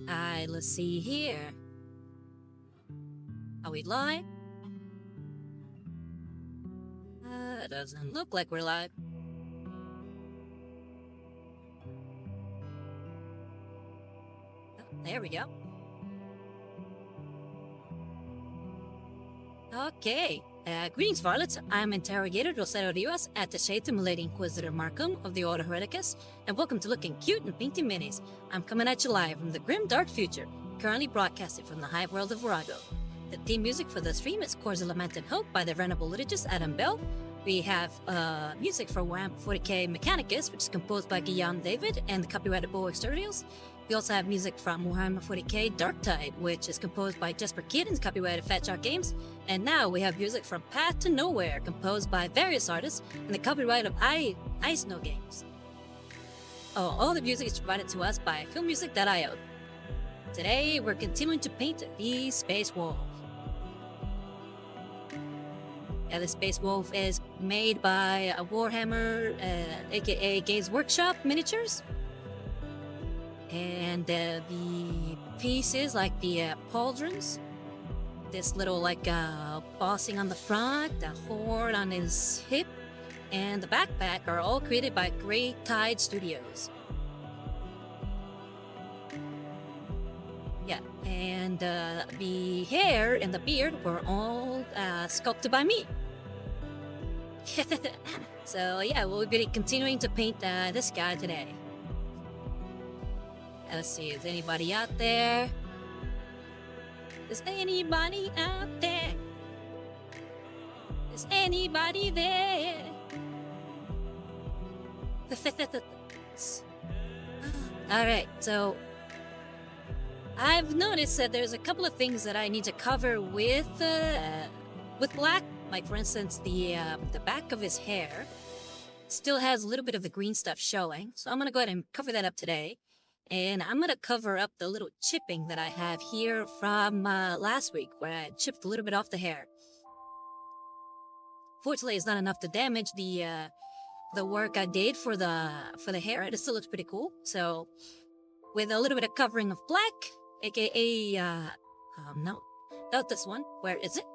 Alright, let's see here. Are we live? Doesn't look like we're live. Oh, there we go. Okay. Greetings, varlets. I'm Interrogator Rosario Rivas, attaché to Milady Inquisitor Markham of the Order Hereticus, and welcome to Looking Cute and Painting Minis. I'm coming at you live from the grim dark future, currently broadcasted from the hive world of Virago. The theme music for the stream is Chords of Lament and Hope by the venerable liturgist Adam Bell. We have music for Warhammer 40k Mechanicus, which is composed by Guillaume David and the copyrighted Bulwark Studios. We also have music from Warhammer 40k Darktide, which is composed by Jesper Kyd and copyrighted Fat Shark Games. And now we have music from Path to Nowhere, composed by various artists and the copyright of Ice No Games. All the music is provided to us by filmmusic.io. Today we're continuing to paint the Space Wolf. Yeah, the Space Wolf is made by a Warhammer, aka Games Workshop miniatures. And the pieces, like the pauldrons, this little bossing on the front, the horn on his hip, and the backpack are all created by Darktide Studios. Yeah, and the hair and the beard were all sculpted by me. So yeah, we'll be continuing to paint this guy today. Let's see, is anybody out there? Is anybody out there? Is anybody there? Alright, so I've noticed that there's a couple of things that I need to cover with black. Like, for instance, the back of his hair still has a little bit of the green stuff showing. So I'm going to go ahead and cover that up today. And I'm going to cover up the little chipping that I have here from last week, where I chipped a little bit off the hair. Fortunately, it's not enough to damage the work I did for the hair. It still looks pretty cool. So with a little bit of covering of black, aka, no, not this one. Where is it?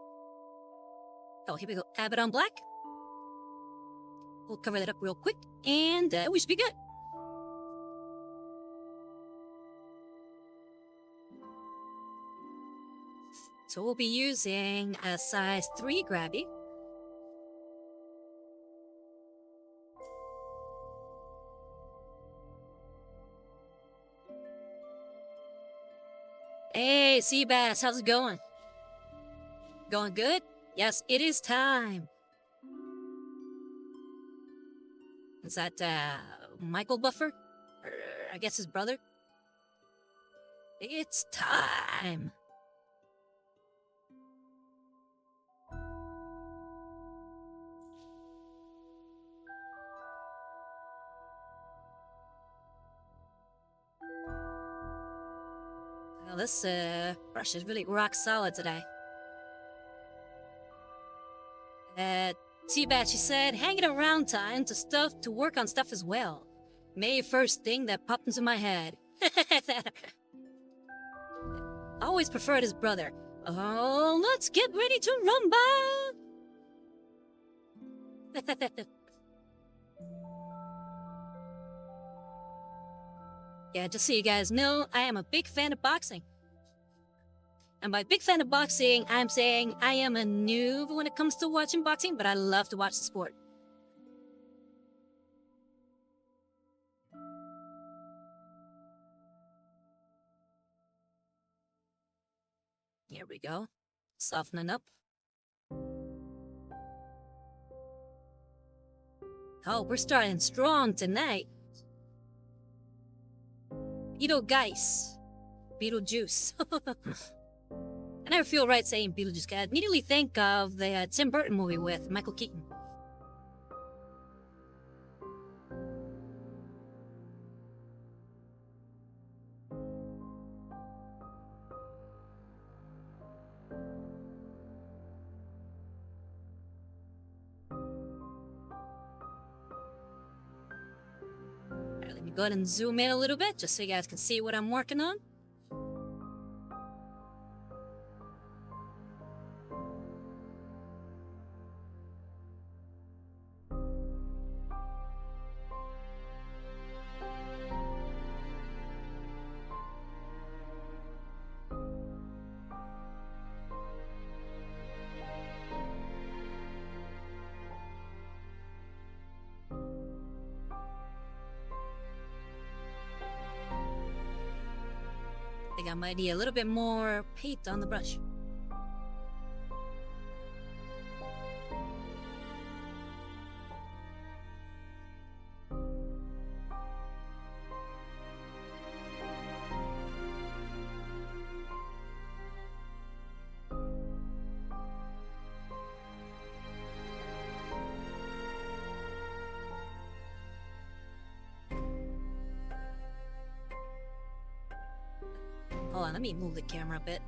Oh, here we go. Abbott on black. We'll cover that up real quick, and we should be good. So we'll be using a size 3 grabby. Hey, Seabass, how's it going? Going good? Yes, it is time. Is that, Michael Buffer? Or, I guess his brother? It's time. Well, this, brush is really rock solid today. Seabat, she said, hanging around time to work on stuff as well. May first thing that popped into my head. I always preferred his brother. Oh, let's get ready to rumble! Yeah, just so you guys know, I am a big fan of boxing. And by big fan of boxing, I'm saying I am a noob when it comes to watching boxing, but I love to watch the sport. Here we go. Softening up. Oh, we're starting strong tonight. Beetlejuice. I never feel right saying Beetlejuice. I immediately think of the Tim Burton movie with Michael Keaton. Alright, let me go ahead and zoom in a little bit just so you guys can see what I'm working on. think I might need a little bit more paint on the brush. Hold on, let me move the camera a bit.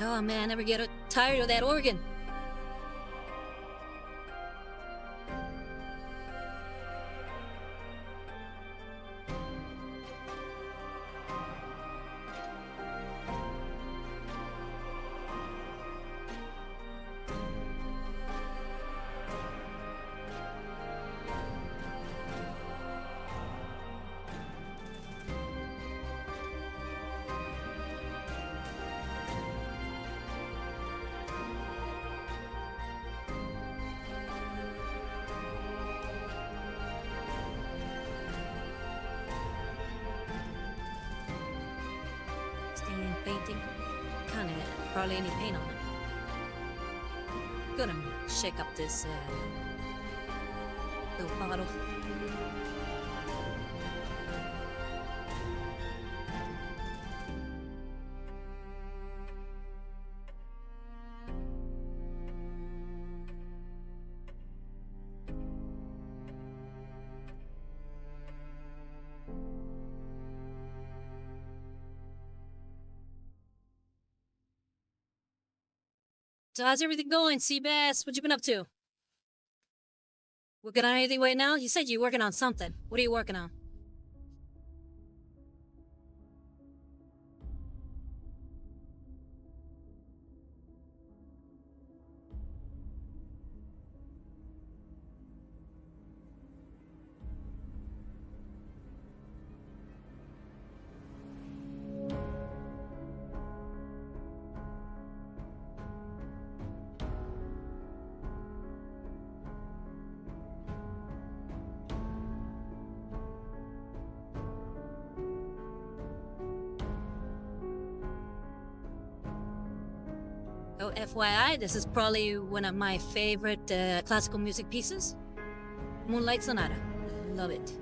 Oh man, I never get tired of that organ. Painting. Kinda hardly any paint on it. Gonna shake up this little bottle. So how's everything going, Seabass? What you been up to? Working on anything right now? You said you're working on something. What are you working on? Oh, FYI, this is probably one of my favorite classical music pieces. Moonlight Sonata. Love it.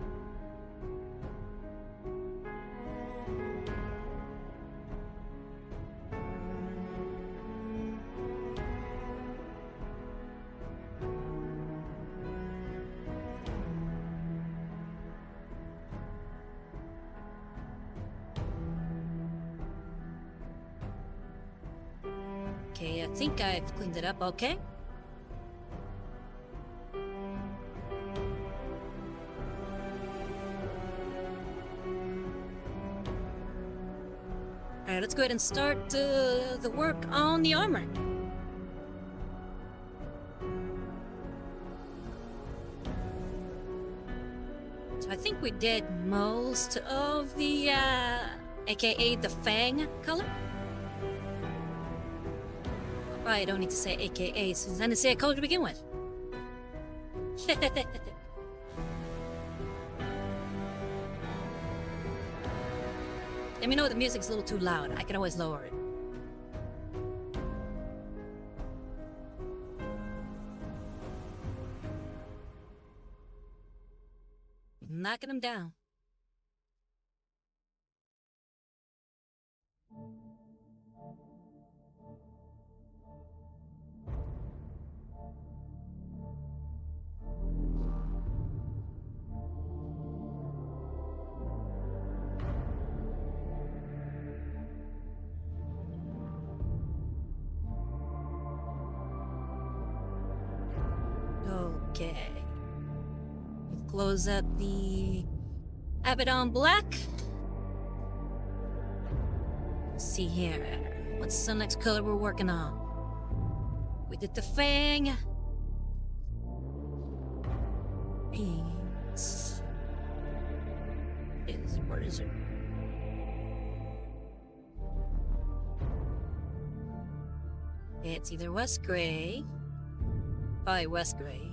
Okay, I think I've cleaned it up okay. Alright, let's go ahead and start the work on the armor. So I think we did most of the, aka the Fang color. Probably don't need to say AKA since I didn't say a color to begin with. Let me know if the music's a little too loud. I can always lower it. Knocking them down. Okay. Close up the Abaddon Black. Let's see here. What's the next color we're working on? We did the Fang. Where is it? Okay, it's either West Gray. Probably West Gray.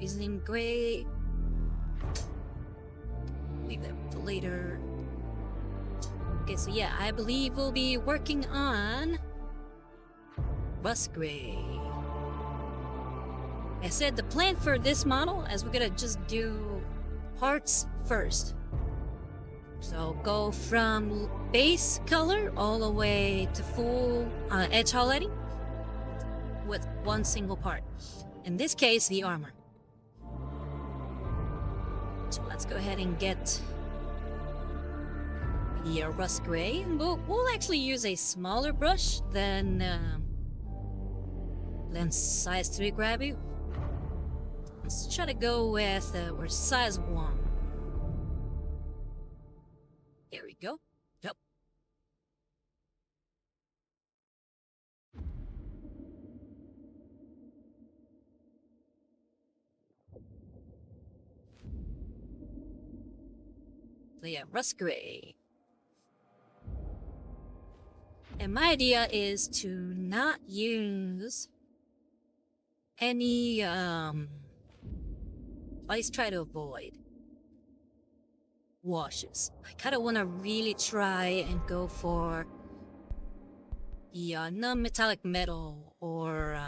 Using Gray. Leave that for later. Okay, so yeah, I believe we'll be working on Rust Gray. I said the plan for this model is we're gonna just do parts first. So go from base color all the way to full edge highlighting with one single part. In this case, the armor. So let's go ahead and get the Rust Gray. We'll actually use a smaller brush than size 3 grabby. Let's try to go with we're size 1. Here we go. Yep. So yeah, Rust Gray. And my idea is to not use any at least try to avoid washes. I kind of want to really try and go for the non-metallic metal, or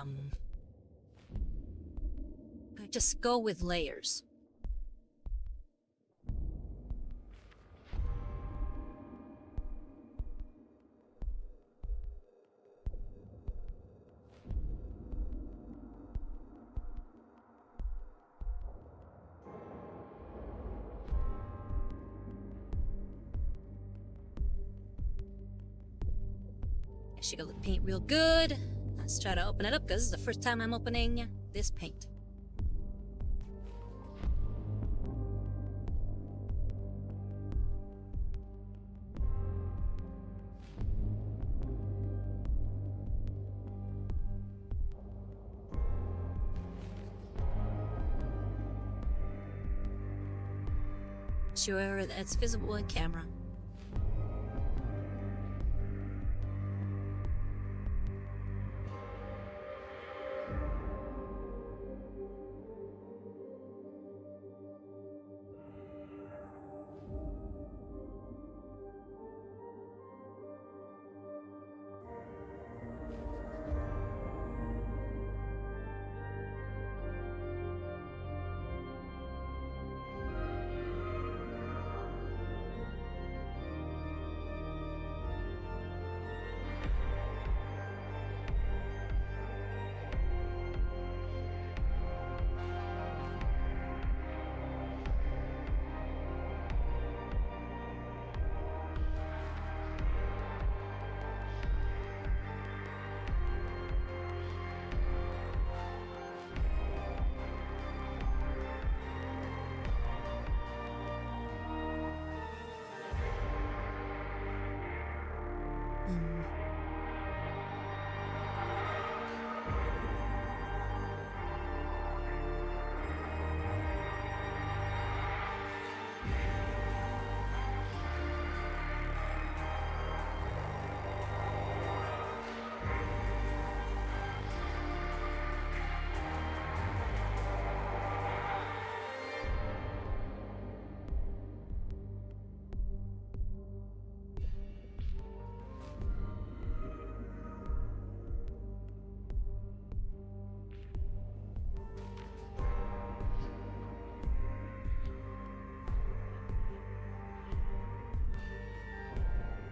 just go with layers. She got the paint real good. Let's try to open it up because this is the first time I'm opening this paint. Sure that's visible in camera.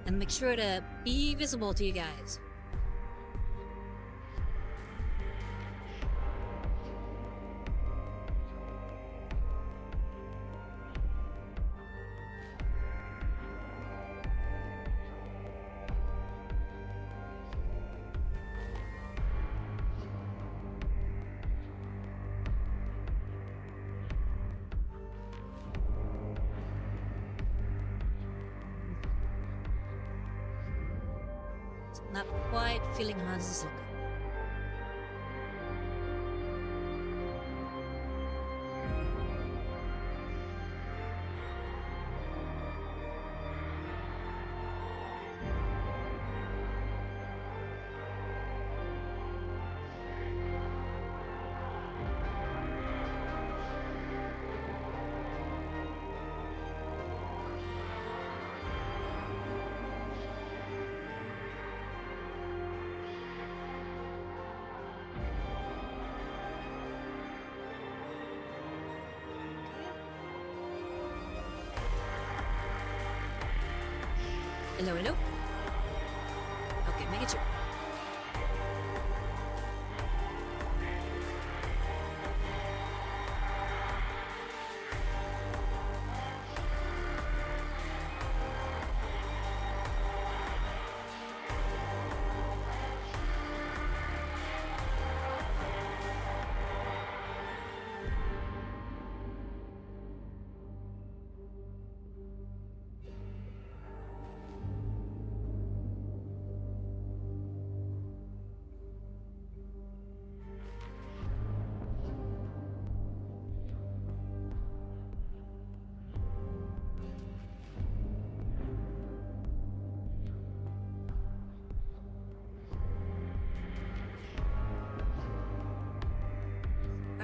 And make sure to be visible to you guys. Not quite feeling how this is looking. Hello, hello. Okay, make it sure.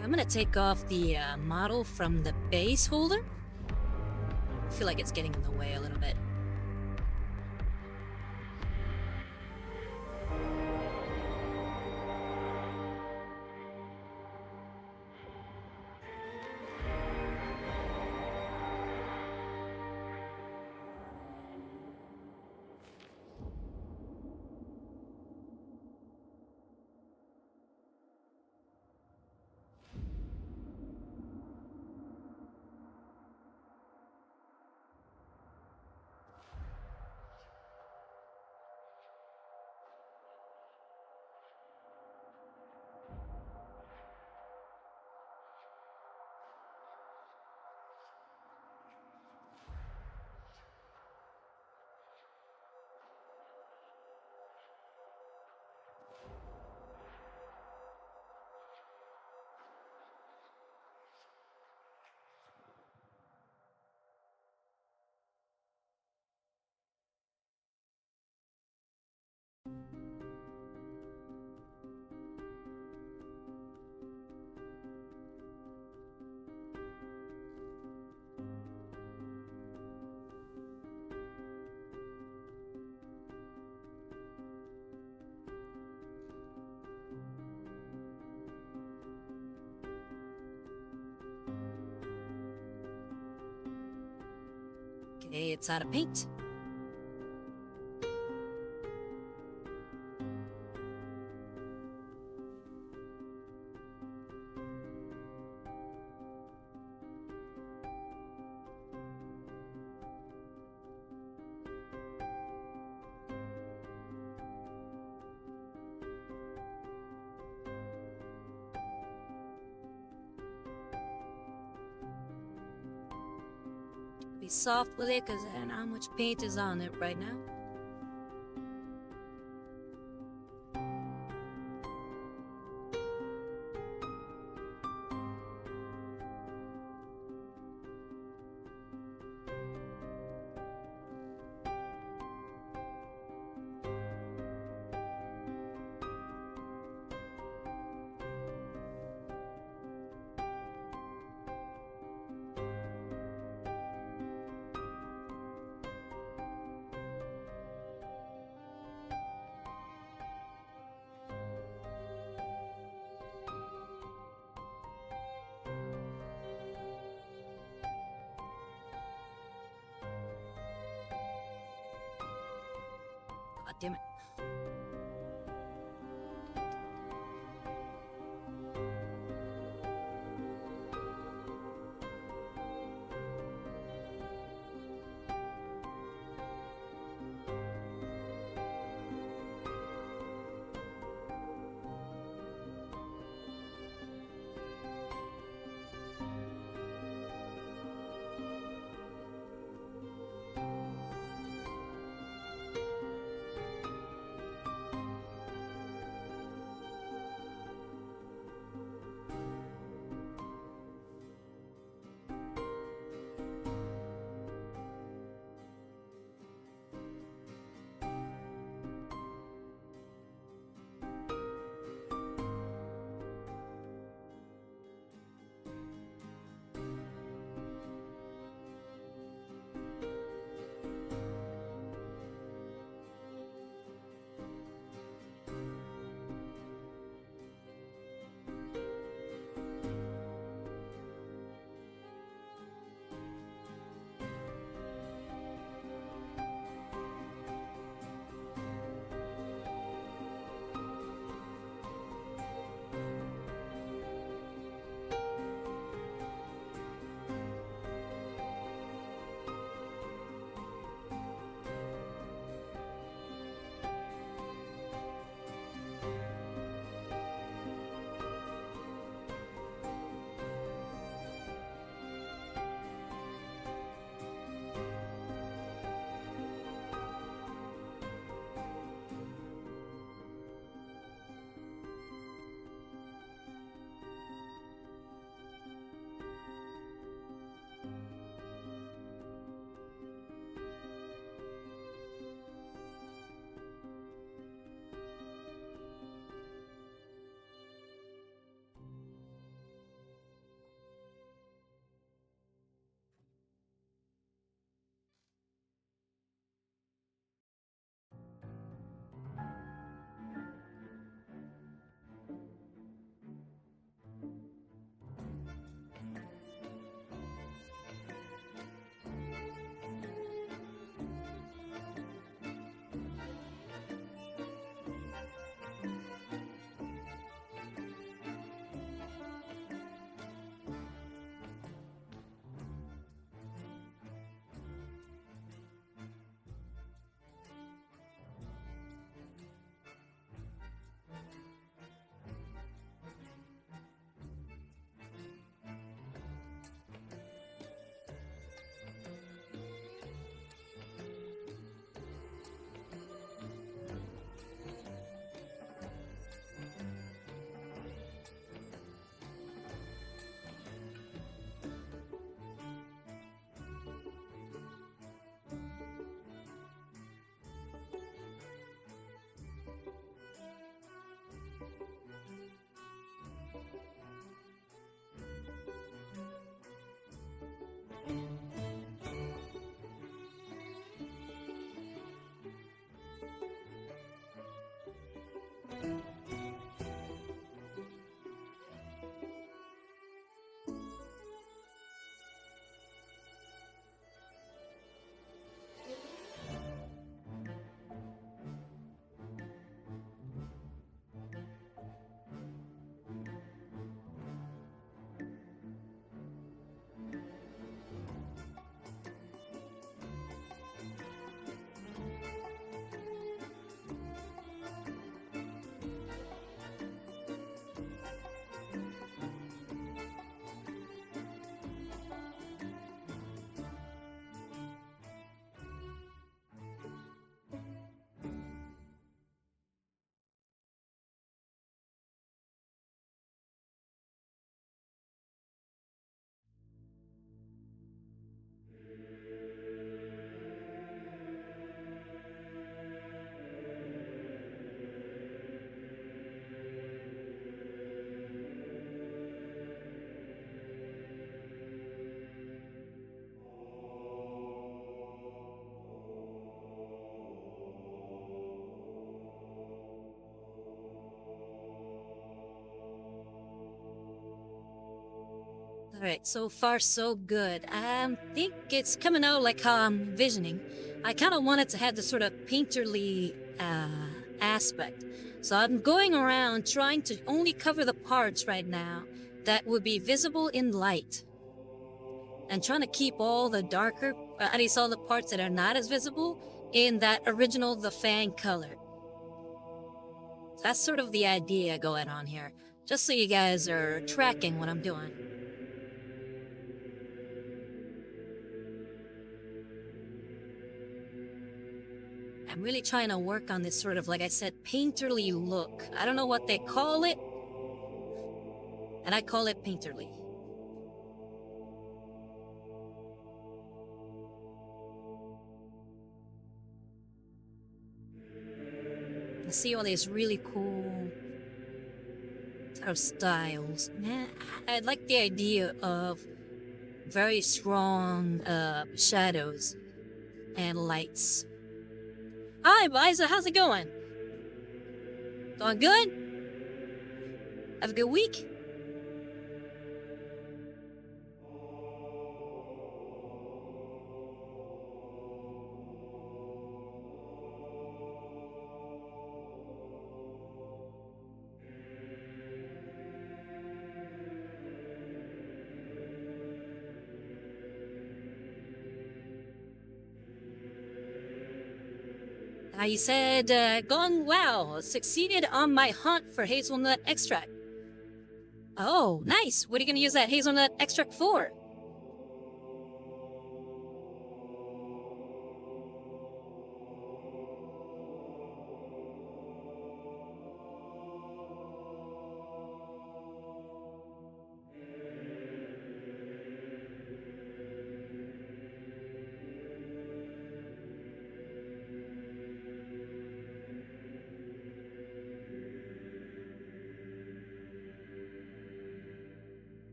I'm gonna take off the model from the base holder. I feel like it's getting in the way a little bit. Okay, it's out of paint. Be soft with it because I don't know how much paint is on it right now. God damn it. Alright, so far so good. I think it's coming out like how I'm envisioning. I kind of want it to have this sort of painterly aspect. So I'm going around trying to only cover the parts right now that would be visible in light. And trying to keep all the darker, at least all the parts that are not as visible, in that original The Fang color. That's sort of the idea going on here. Just so you guys are tracking what I'm doing. I'm really trying to work on this sort of, like I said, painterly look. I don't know what they call it, and I call it painterly. I see all these really cool sort of styles. Man, I like the idea of very strong shadows and lights. Hi, Liza, how's it going? Going good? Have a good week? I said, going well. Succeeded on my hunt for hazelnut extract. Oh, nice. What are you going to use that hazelnut extract for?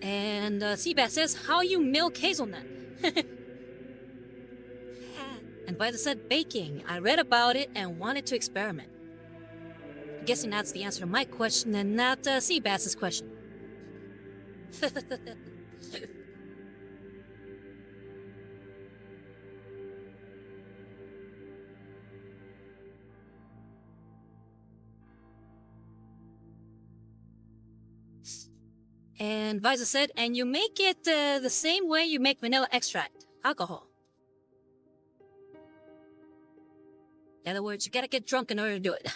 And Seabass says, how you milk hazelnut? And Vita said, baking. I read about it and wanted to experiment. I'm guessing that's the answer to my question and not Seabass's question. And Visa said, and you make it the same way you make vanilla extract, alcohol. In other words, you gotta get drunk in order to do it.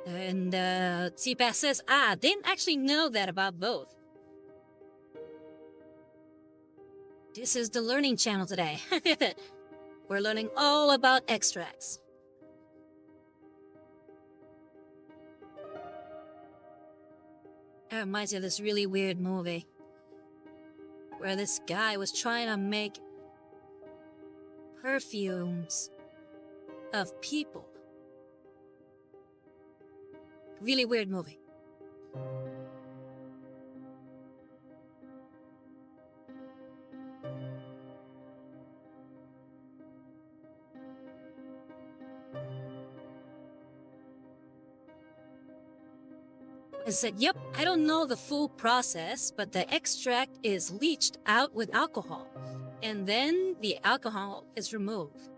And Seabass says, didn't actually know that about both. This is the learning channel today. We're learning all about extracts. That reminds me of this really weird movie where this guy was trying to make perfumes of people. Really weird movie. I said, yep, I don't know the full process, but the extract is leached out with alcohol, and then the alcohol is removed.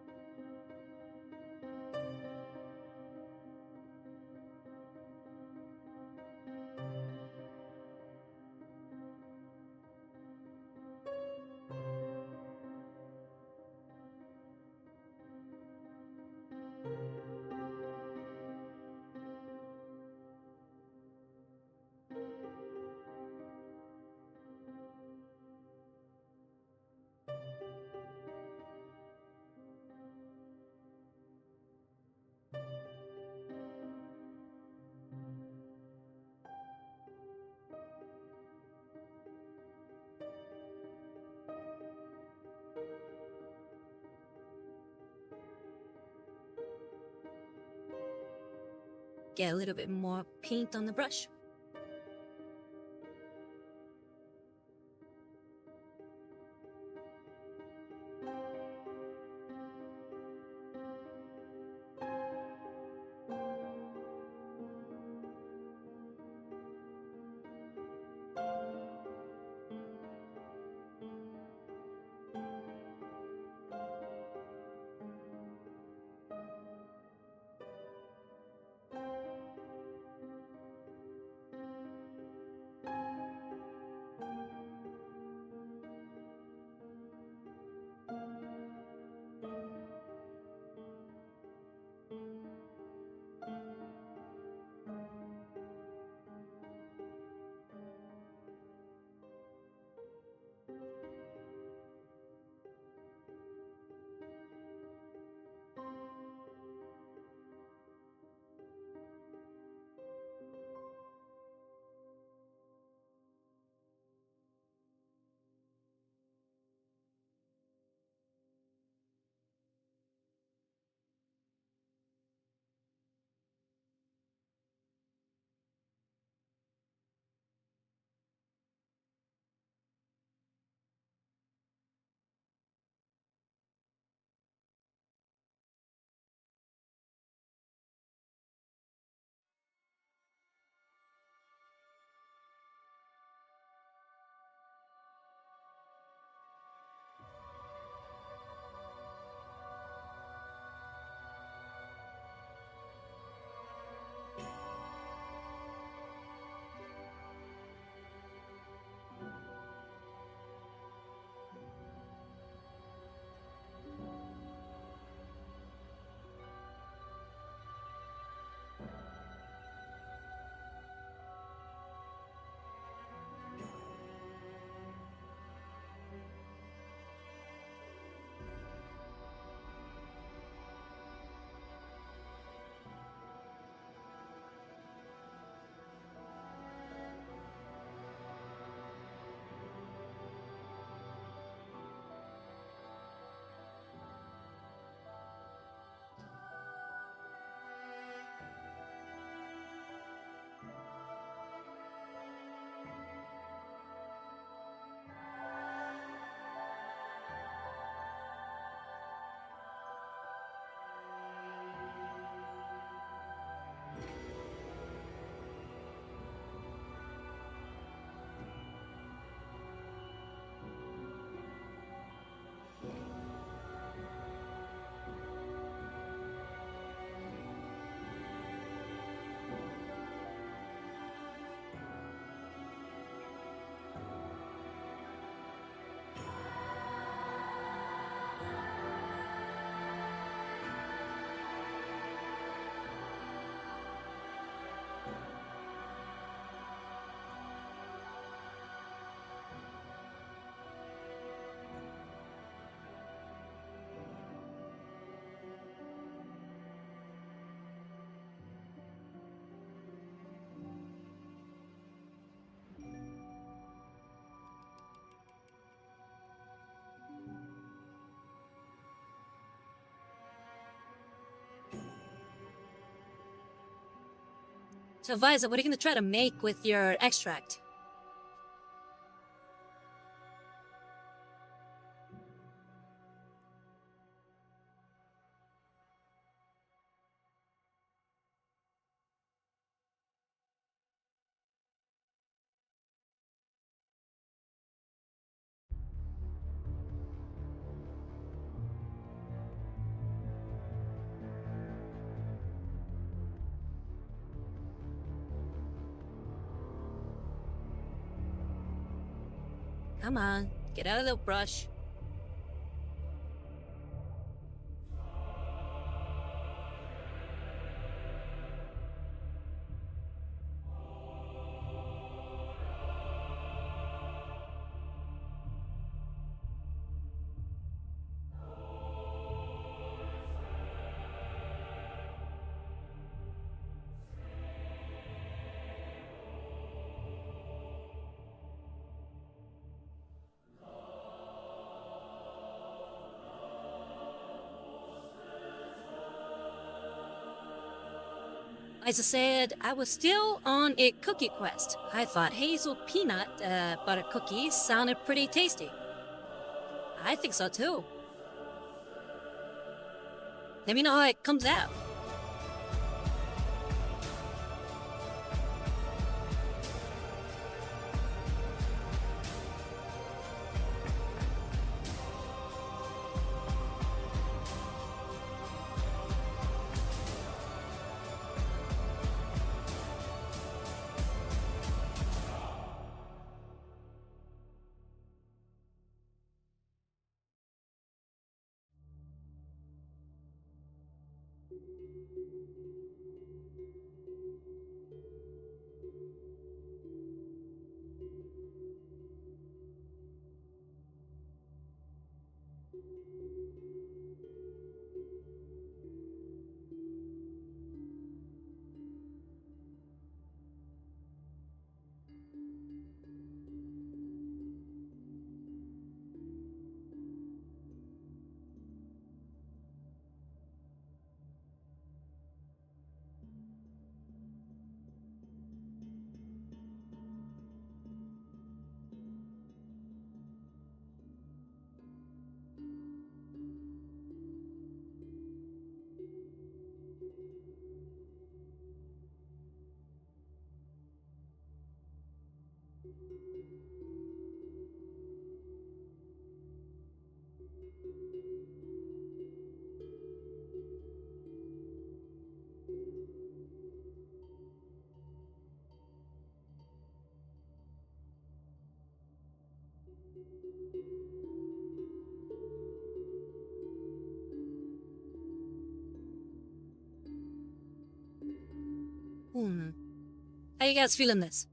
Get a little bit more paint on the brush. So, Visa, what are you going to try to make with your extract? Come on, get out of the brush. As I said, I was still on a cookie quest. I thought hazel peanut butter cookies sounded pretty tasty. I think so too. Let me know how it comes out. How you guys feeling this?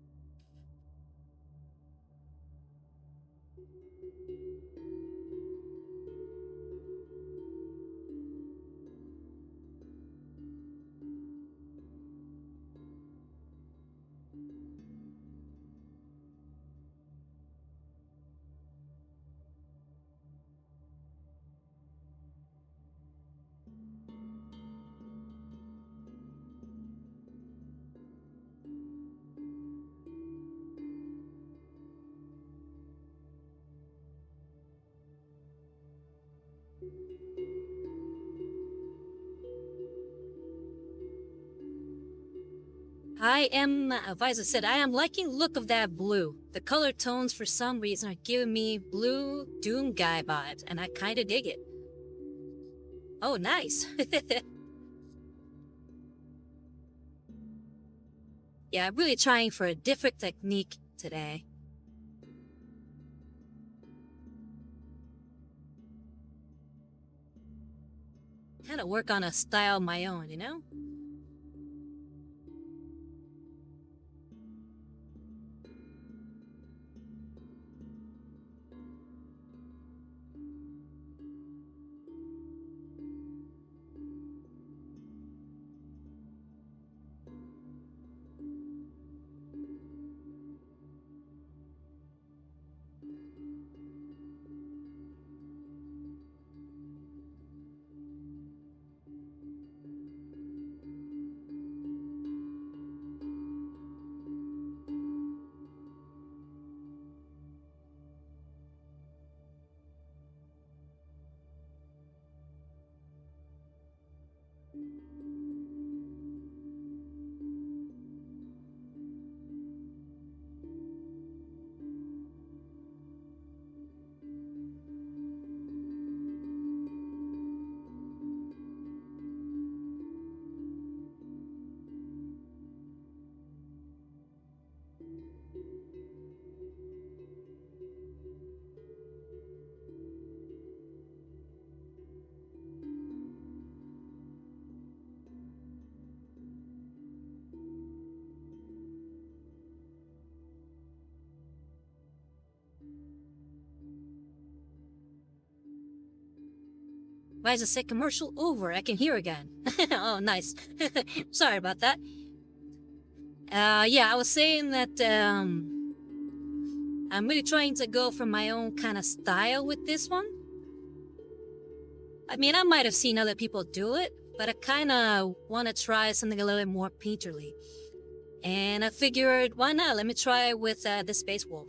I am, Visa said, I am liking the look of that blue. The color tones for some reason are giving me blue Doom guy vibes, and I kinda dig it. Oh, nice. Yeah, I'm really trying for a different technique today. Kinda work on a style of my own, you know? Why does it say commercial over? I can hear again. Oh, nice. Sorry about that. Yeah, I was saying that I'm really trying to go for my own kind of style with this one. I mean, I might have seen other people do it, but I kind of want to try something a little bit more painterly. And I figured, why not? Let me try with the Space Wolf.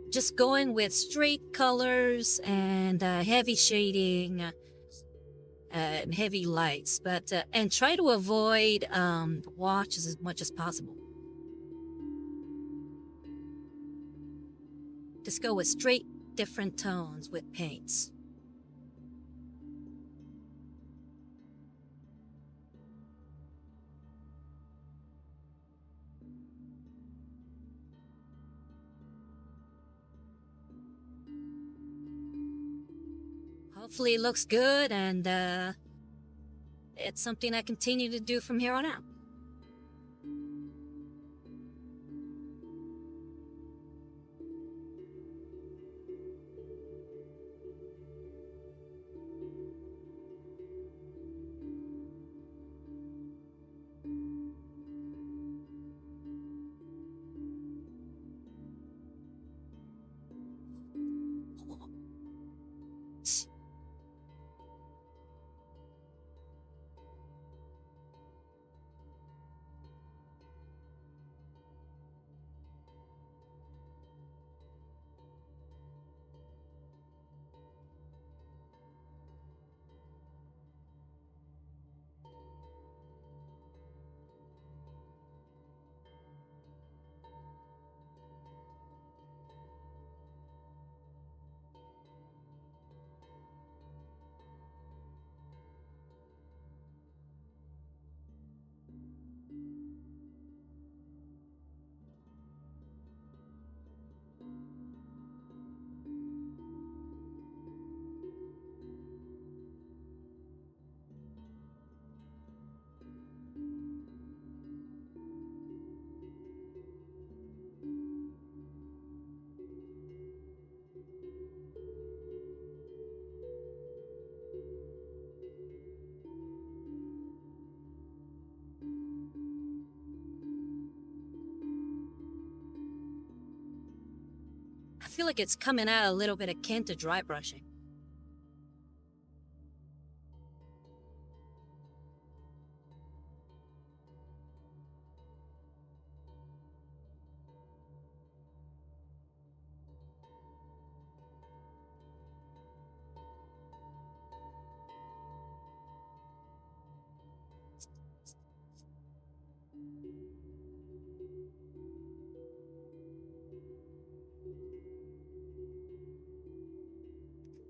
Just going with straight colors and heavy shading and heavy lights, but and try to avoid washes as much as possible. Just go with straight, different tones with paints. Hopefully it looks good, and it's something I continue to do from here on out. I feel like it's coming out a little bit akin to dry brushing.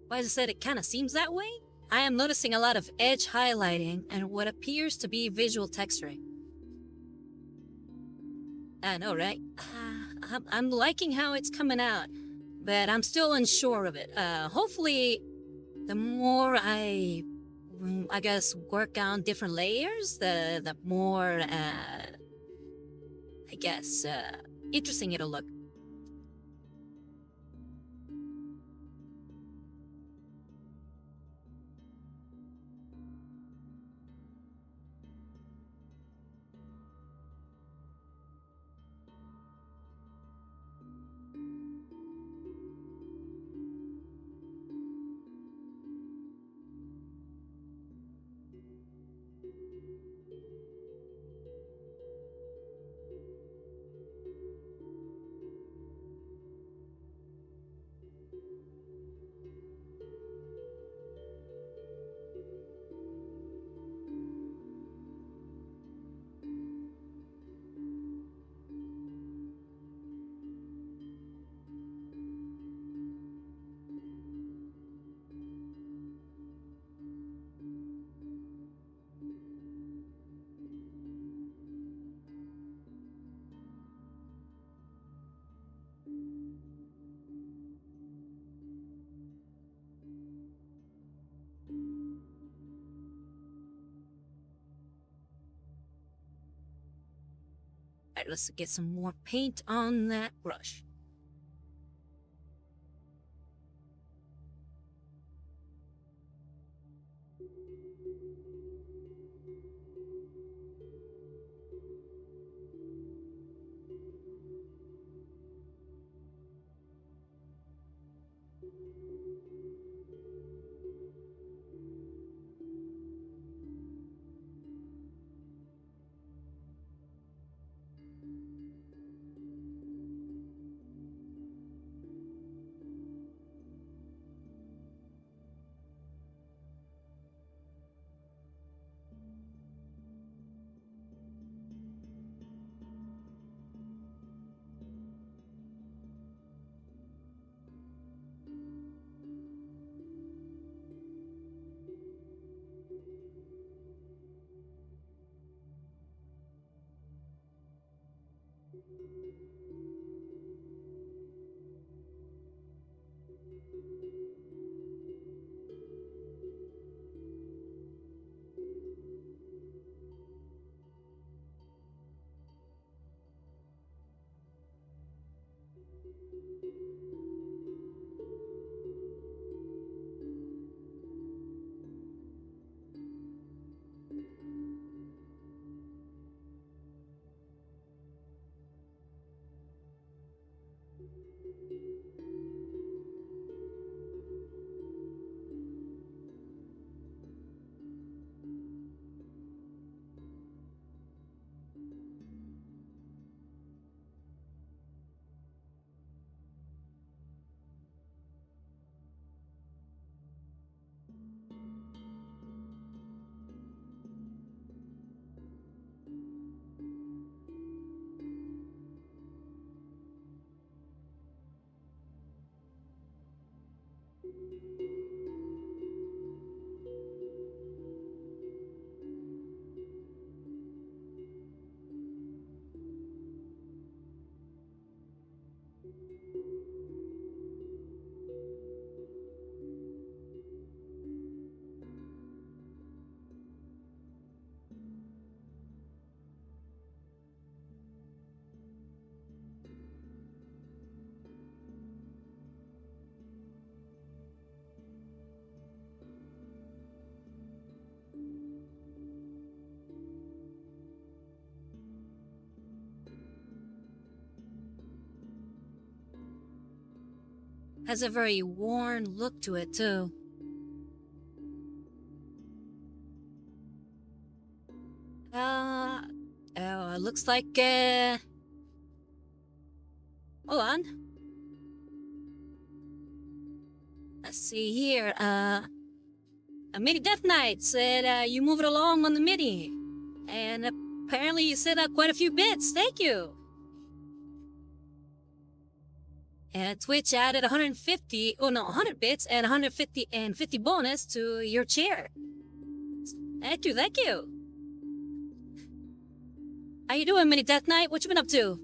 Well, as I said, it kind of seems that way. I am noticing a lot of edge highlighting and what appears to be visual texturing. I know, right? I'm liking how it's coming out, but I'm still unsure of it. Hopefully, the more I guess, work on different layers, the more, I guess, interesting it'll look. Alright, let's get some more paint on that brush. Has a very worn look to it, too. Looks like, hold on. Let's see here, a MIDI Death Knight said, you move it along on the MIDI. And apparently you set up quite a few bits, thank you. And Twitch added 100 bits and 150 and 50 bonus to your chair. Thank you. How you doing, Mini Death Knight? What you been up to?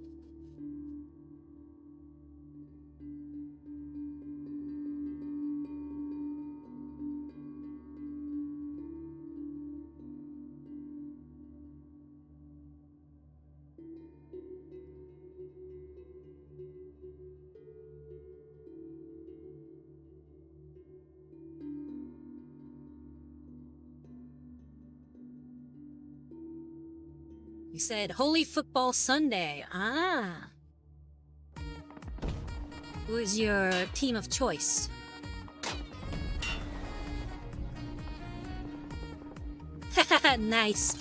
He said, Holy Football Sunday. Ah. Who is your team of choice? Haha, nice.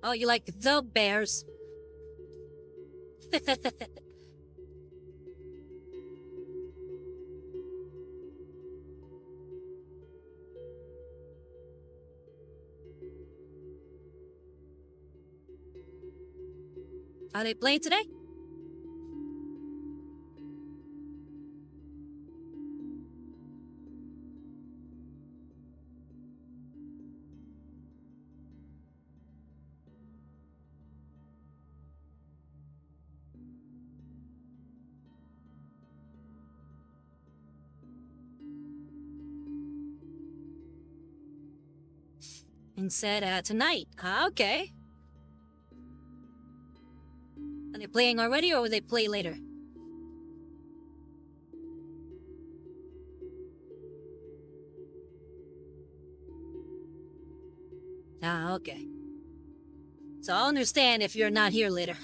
Oh, you like the Bears? Are they playing today? And said, tonight. Okay. Are they playing already or will they play later? Ah, okay. So I'll understand if you're not here later.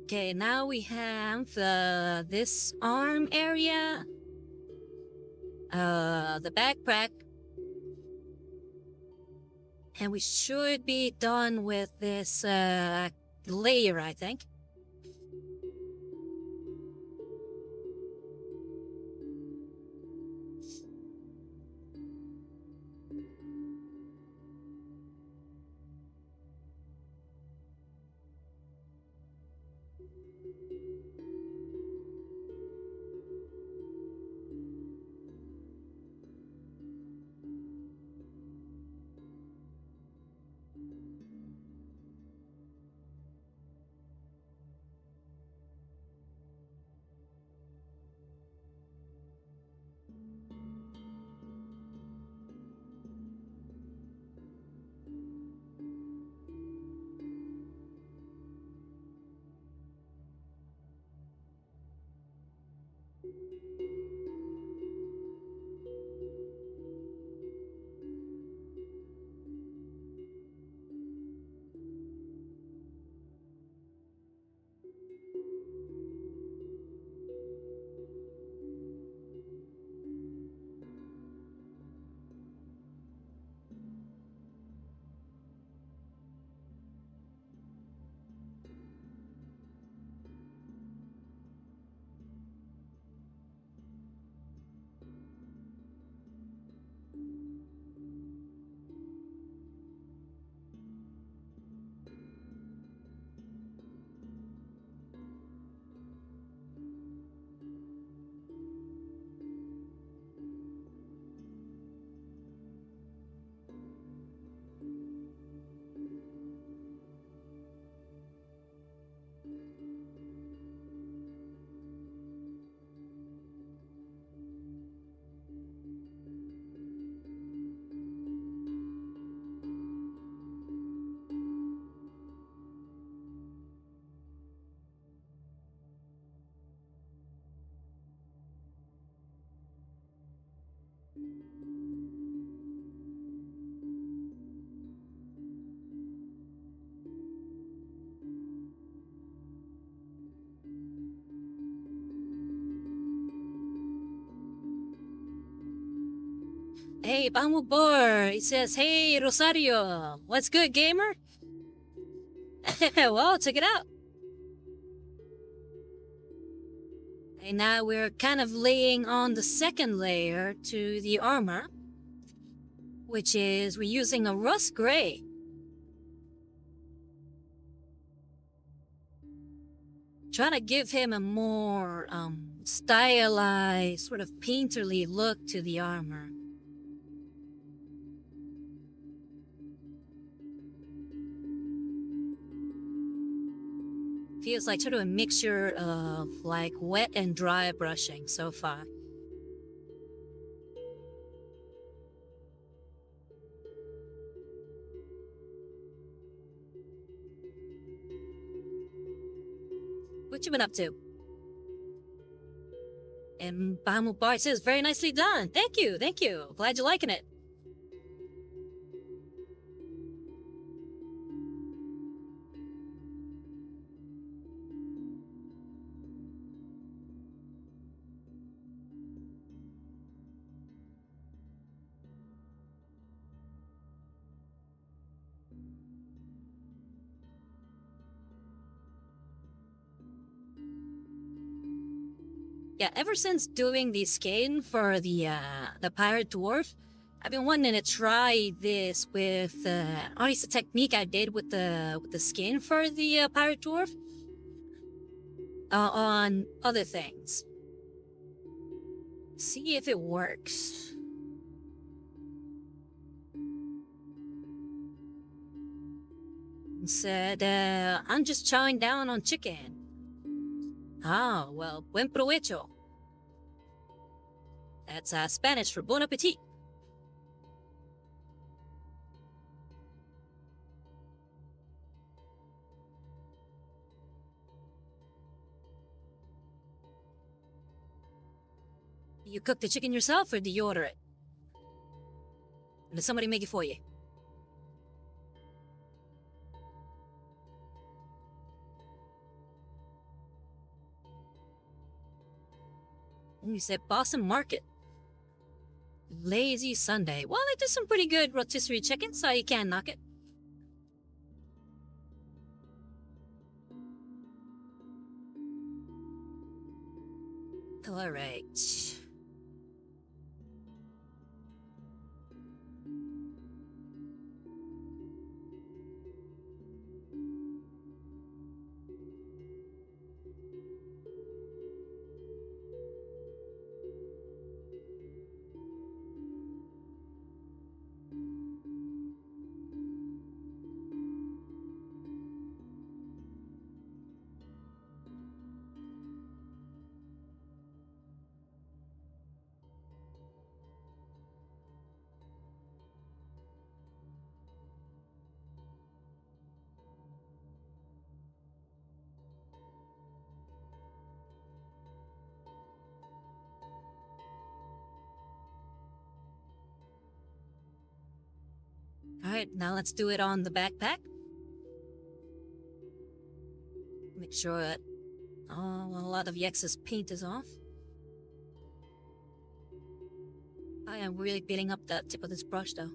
Okay, now we have this arm area, the backpack, and we should be done with this layer, I think. Hey, vamos por. He says, hey, Rosario. What's good, gamer? Well, check it out. And now we're kind of laying on the second layer to the armor, which is we're using a rust gray. Trying to give him a more stylized, sort of painterly look to the armor. If feels like sort of a mixture of like wet and dry brushing so far. What you been up to? And Bahamut Bar says, very nicely done. Thank you, thank you. Glad you're liking it. Yeah, ever since doing the skin for the pirate dwarf, I've been wanting to try this with at least the technique I did with the skin for the pirate dwarf on other things. See if it works. Said, I'm just chowing down on chicken. Ah, well, buen provecho. That's Spanish for bon appetit. You cook the chicken yourself or do you order it? And does somebody make it for you? And you said Boston Market. Lazy Sunday. Well, they do some pretty good rotisserie chicken, so you can't knock it. Alright. Alright, now let's do it on the backpack. Make sure that a lot of the excess paint is off. I am really beating up that tip of this brush though.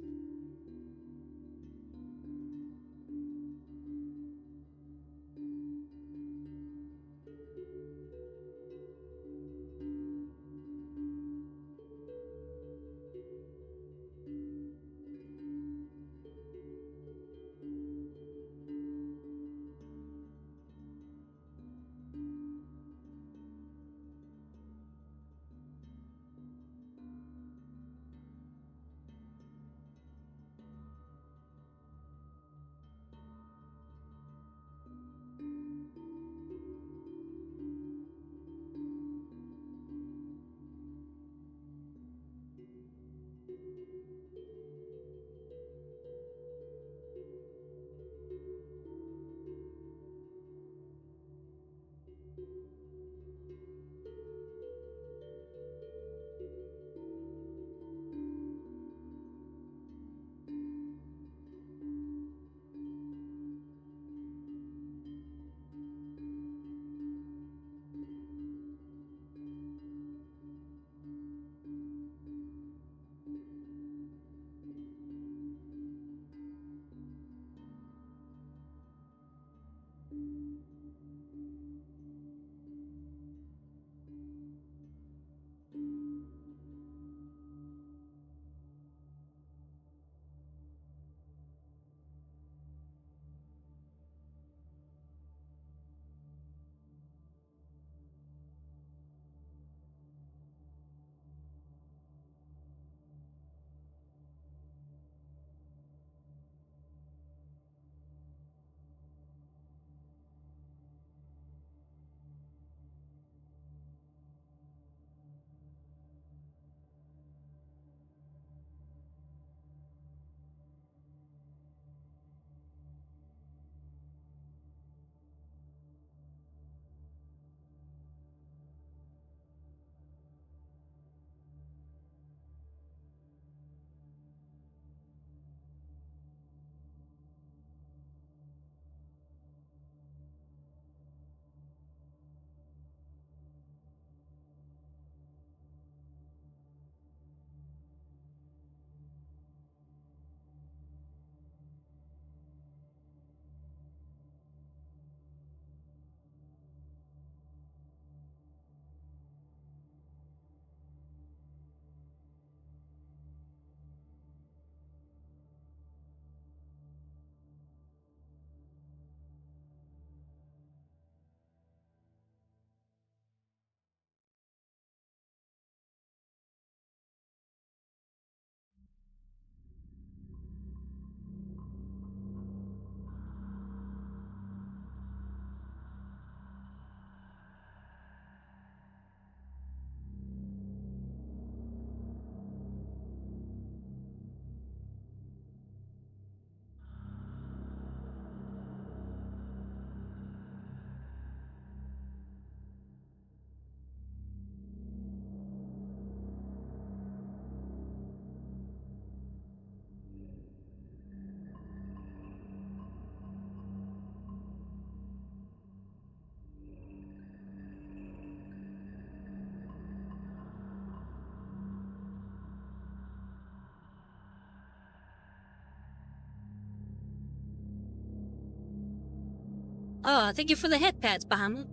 Oh, thank you for the head pats, Bahamut.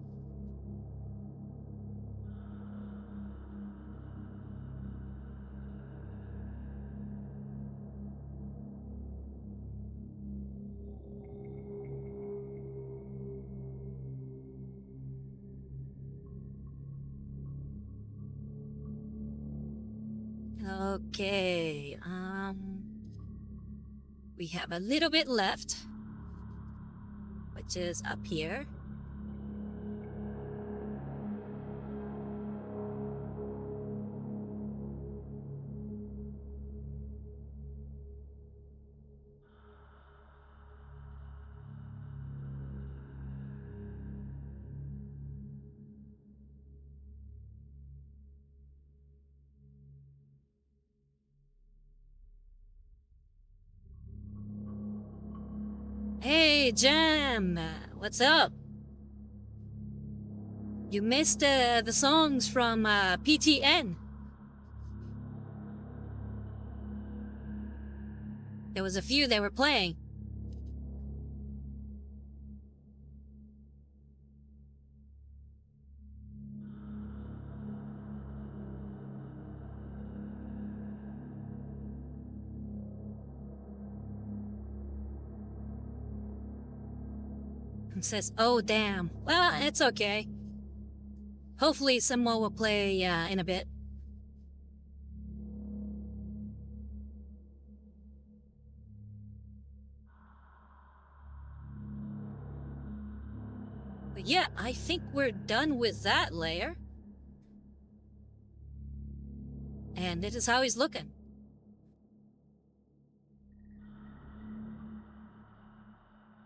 Okay, we have a little bit left, which is up here. Hey, Jam! What's up? You missed the songs from PTN. There was a few they were playing. And says, oh damn. Well, it's okay. Hopefully some more will play in a bit. But yeah, I think we're done with that layer. And this is how he's looking.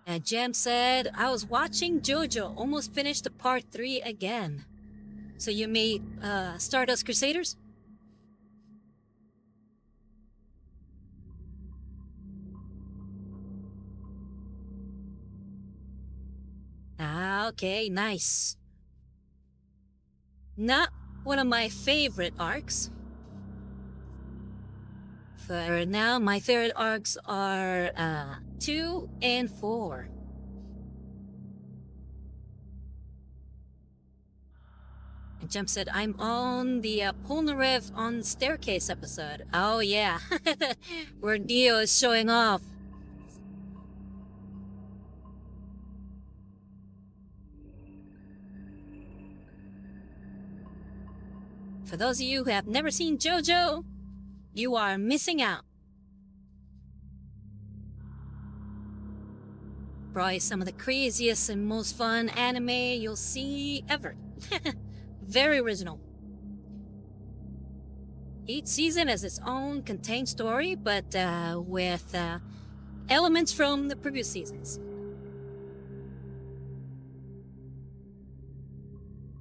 And Jem said, I was watching JoJo, almost finished the part 3 again. So you made Stardust Crusaders? Ah, okay, nice. Not one of my favorite arcs. For now, my favorite arcs are 2 and 4. And Jem said, I'm on the Polnarev on Staircase episode. Oh yeah, where Dio is showing off. For those of you who have never seen JoJo, you are missing out. Probably some of the craziest and most fun anime you'll see ever. Very original. Each season has its own contained story, but with elements from the previous seasons.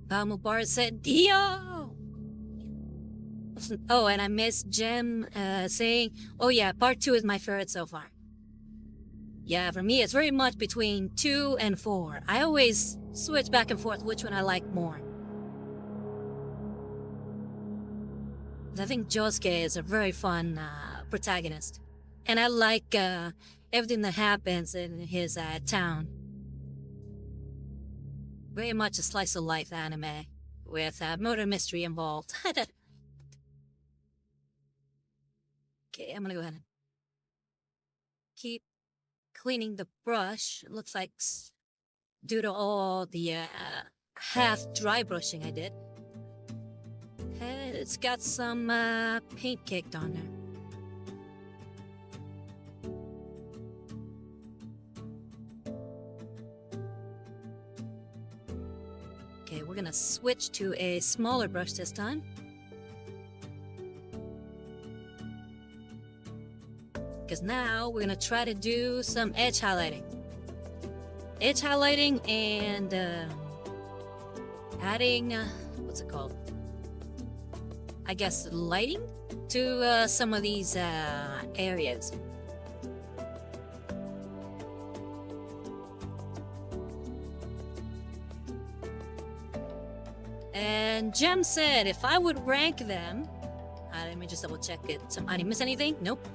Mubarak said, Dio! Oh, and I missed Jem saying, oh yeah, part 2 is my favorite so far. Yeah, for me, it's very much between 2 and 4. I always switch back and forth which one I like more. I think Josuke is a very fun protagonist. And I like everything that happens in his town. Very much a slice of life anime with murder mystery involved. Okay, I'm gonna go ahead and keep cleaning the brush. It looks like due to all the half dry brushing I did. It's got some paint caked on there. Okay, we're gonna switch to a smaller brush this time. Because now we're gonna try to do some edge highlighting. Edge highlighting and adding, what's it called? I guess lighting to some of these areas. And Jem said if I would rank them, let me just double check it. I didn't miss anything? Nope.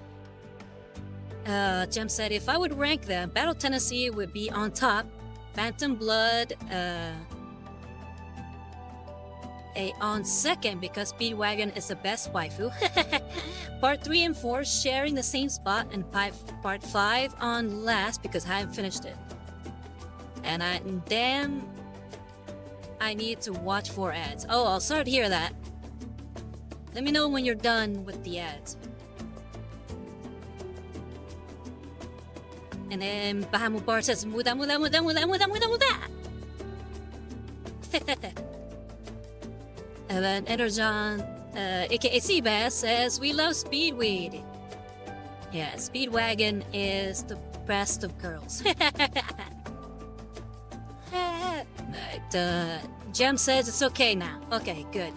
Jem said if I would rank them, Battle Tennessee would be on top, Phantom Blood on second because Speedwagon is the best waifu. Part 3 and 4 sharing the same spot, and part 5 on last because I haven't finished it. And I need to watch for ads. Oh, I'll start to hear that. Let me know when you're done with the ads. And then Bahamut Bar says muda. And then Energon, aka Seabass, says we love Speedweed. Yeah, Speedwagon is the best of girls. Jem says it's okay now. Okay, good.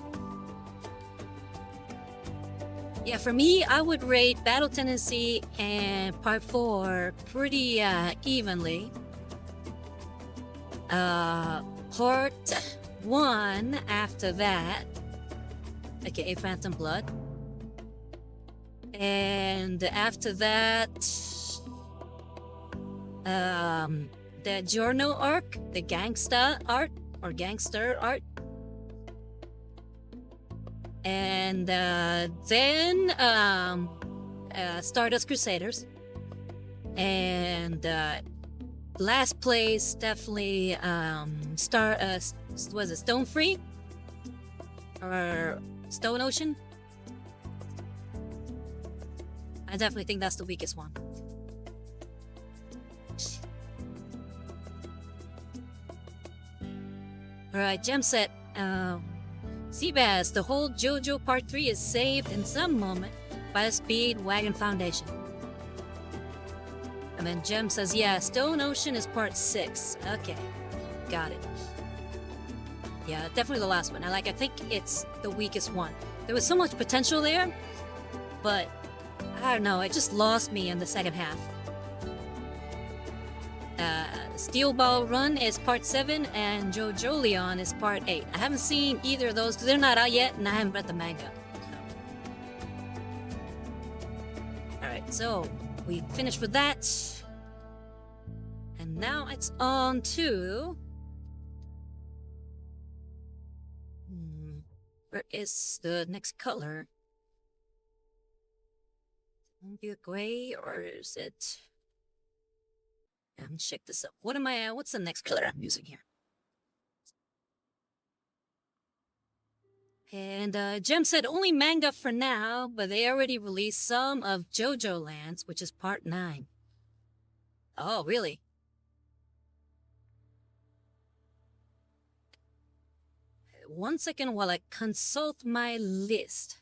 Yeah, for me, I would rate Battle Tendency and Part 4 pretty evenly. Part 1 after that, aka Phantom Blood. And after that, the Giorno arc, the Gangsta art, or Gangster art. And then Stardust Crusaders. And last place, definitely was it Stone Free? Or Stone Ocean? I definitely think that's the weakest one. Alright, Gem set. Seabass, the whole JoJo Part 3 is saved in some moment by the Speedwagon Foundation. And then Gem says, yeah, Stone Ocean is Part 6. Okay, got it. Yeah, definitely the last one. I think it's the weakest one. There was so much potential there, but I don't know, it just lost me in the second half. Steel Ball Run is Part 7 and JoJo Leon is Part 8. I haven't seen either of those because they're not out yet and I haven't read the manga. Alright, so we finished with that. And now it's on to... where is the next color? Is it gray or is it... check this up. What's the next color I'm using here? And Gem said only manga for now, but they already released some of JoJo Lands, which is Part 9. Oh, really? One second while I consult my list.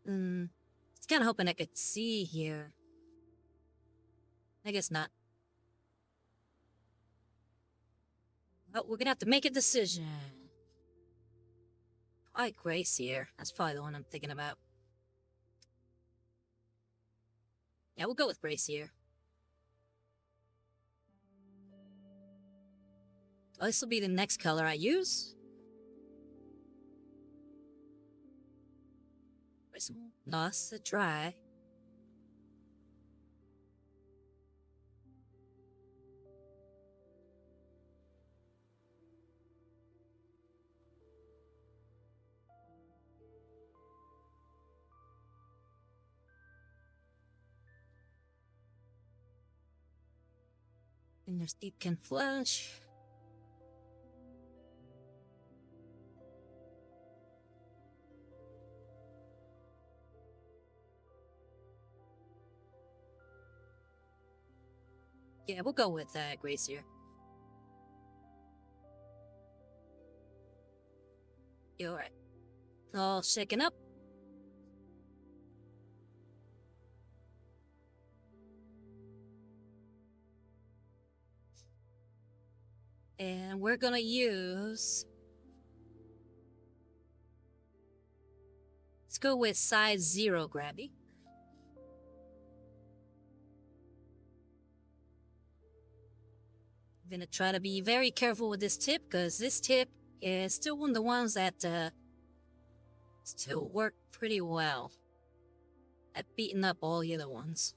It's kind of hoping I could see here. I guess not. Well, we're gonna have to make a decision. I like Grace here. That's probably the one I'm thinking about. Yeah, we'll go with Grace here. Oh, this will be the next color I use. Lost to dry. And there's deep can flush. Yeah, we'll go with Grace here. You alright? All shaken up? And we're gonna use... Let's go with size 0, Grabby. I'm gonna try to be very careful with this tip, because this tip is still one of the ones that still work pretty well at beating up all the other ones.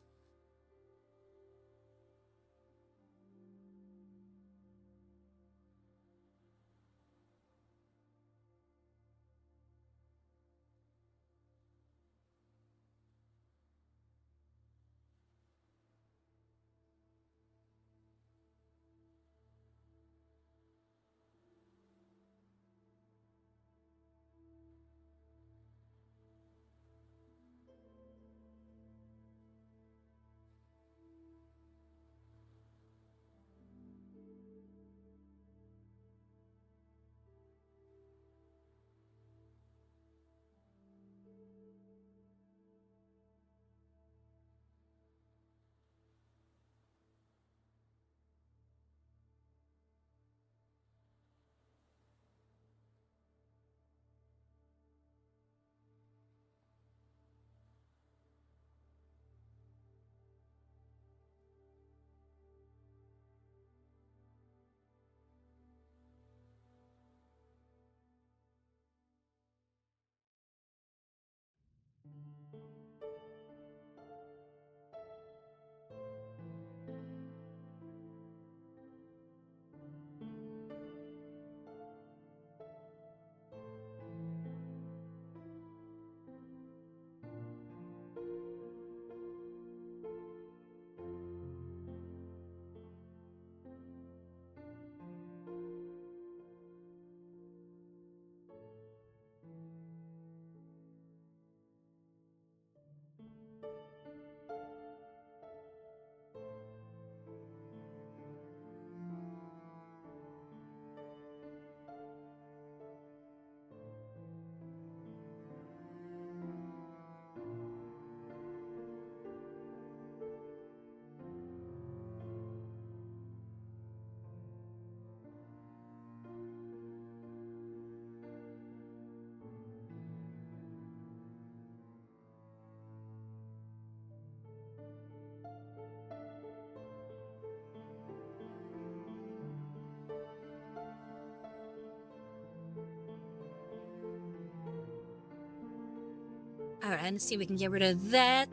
Alright, let's see if we can get rid of that.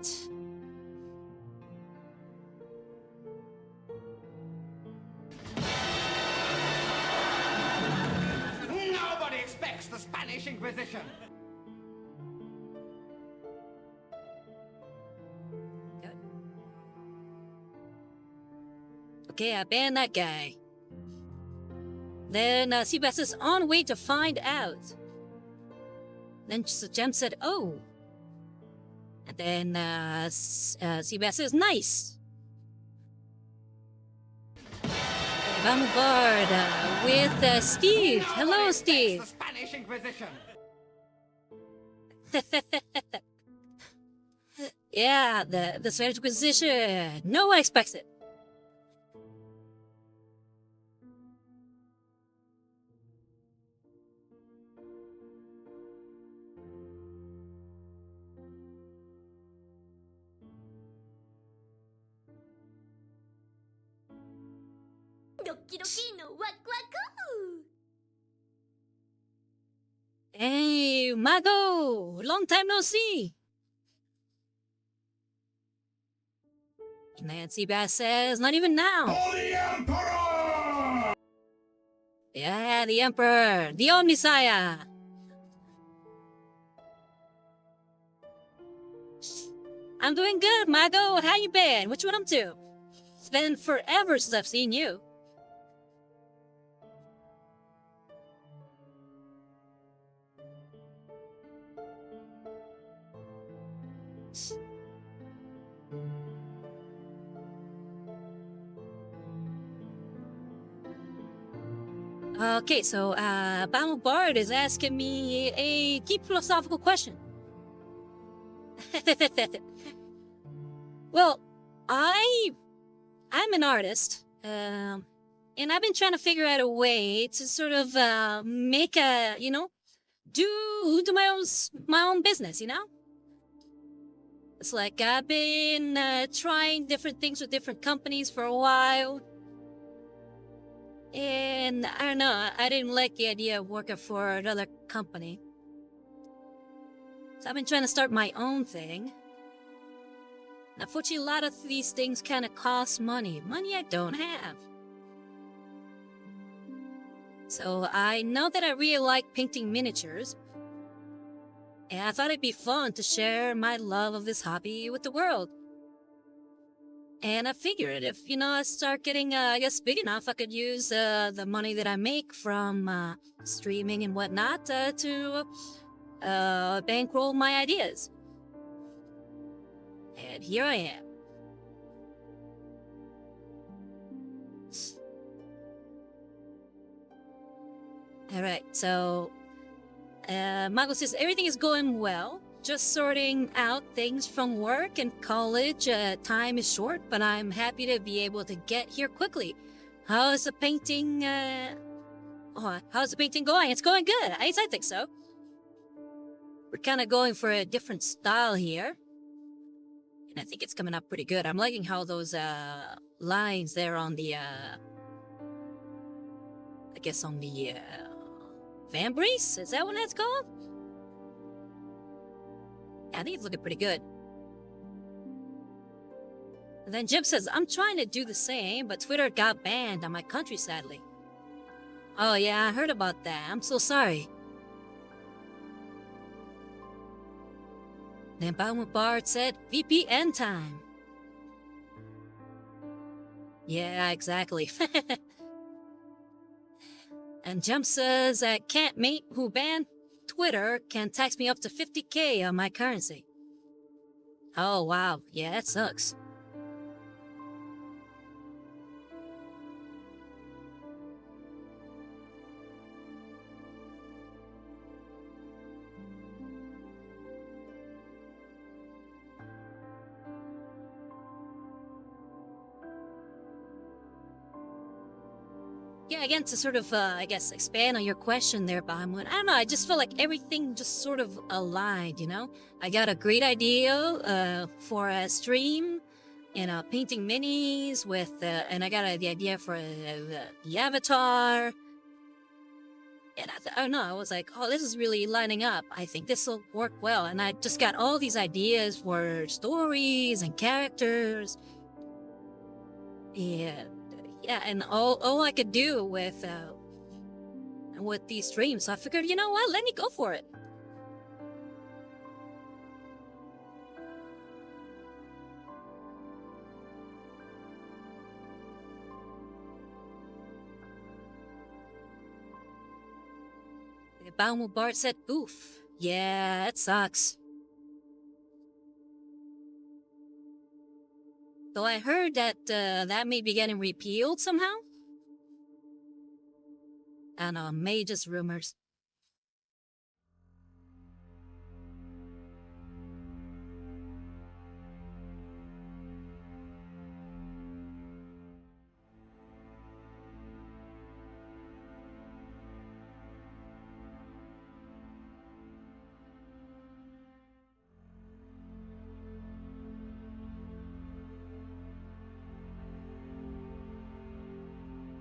Nobody expects the Spanish Inquisition. Good. Okay, I banned that guy. Then Seabass is on way to find out. Then Gem said, oh. And then Seabass says, nice. I'm aboard with Steve. Hello, Steve. The Spanish Inquisition. Yeah, the Spanish Inquisition. No one expects it. Hey, Mago! Long time no see! Nancy Bass says, not even now! For the Emperor! Yeah, the Emperor! The Omnisire! I'm doing good, Mago! How you been? What you been up to? It's been forever since I've seen you. Okay, so Bama Bard is asking me a deep philosophical question. Well, I'm an artist, and I've been trying to figure out a way to sort of make a, do my own business, It's like I've been trying different things with different companies for a while. And I don't know, I didn't like the idea of working for another company. So I've been trying to start my own thing. Unfortunately, a lot of these things kind of cost money. Money I don't have. So I know that I really like painting miniatures. And I thought it'd be fun to share my love of this hobby with the world. And I figured if, I start getting, big enough, I could use the money that I make from streaming and whatnot to bankroll my ideas. And here I am. Alright, so Mago says everything is going well. Just sorting out things from work and college. Time is short, but I'm happy to be able to get here quickly. How's the painting? How's the painting going? It's going good. I think so. We're kind of going for a different style here, and I think it's coming up pretty good. I'm liking how those lines there on the, on the vambrace. Is that what that's called? I think it's looking pretty good. And then Jim says, I'm trying to do the same, but Twitter got banned on my country, sadly. Oh yeah, I heard about that. I'm so sorry. Then Bauman Bard said, VPN time. Yeah, exactly. And Jim says, can't mate who banned Twitter can tax me up to 50K on my currency. Oh, wow. Yeah, that sucks. Yeah, again, to sort of, expand on your question there, Bahamut. I don't know, I just feel like everything just sort of aligned, I got a great idea for a stream, painting minis with, and I got the idea for the avatar. And I don't know, I was like, oh, this is really lining up. I think this will work well. And I just got all these ideas for stories and characters. Yeah, and all I could do with these streams, so I figured, you know what, let me go for it. The Baumu Bard said, oof. Yeah, it sucks. Though I heard that that may be getting repealed somehow. I don't know, maybe just rumors.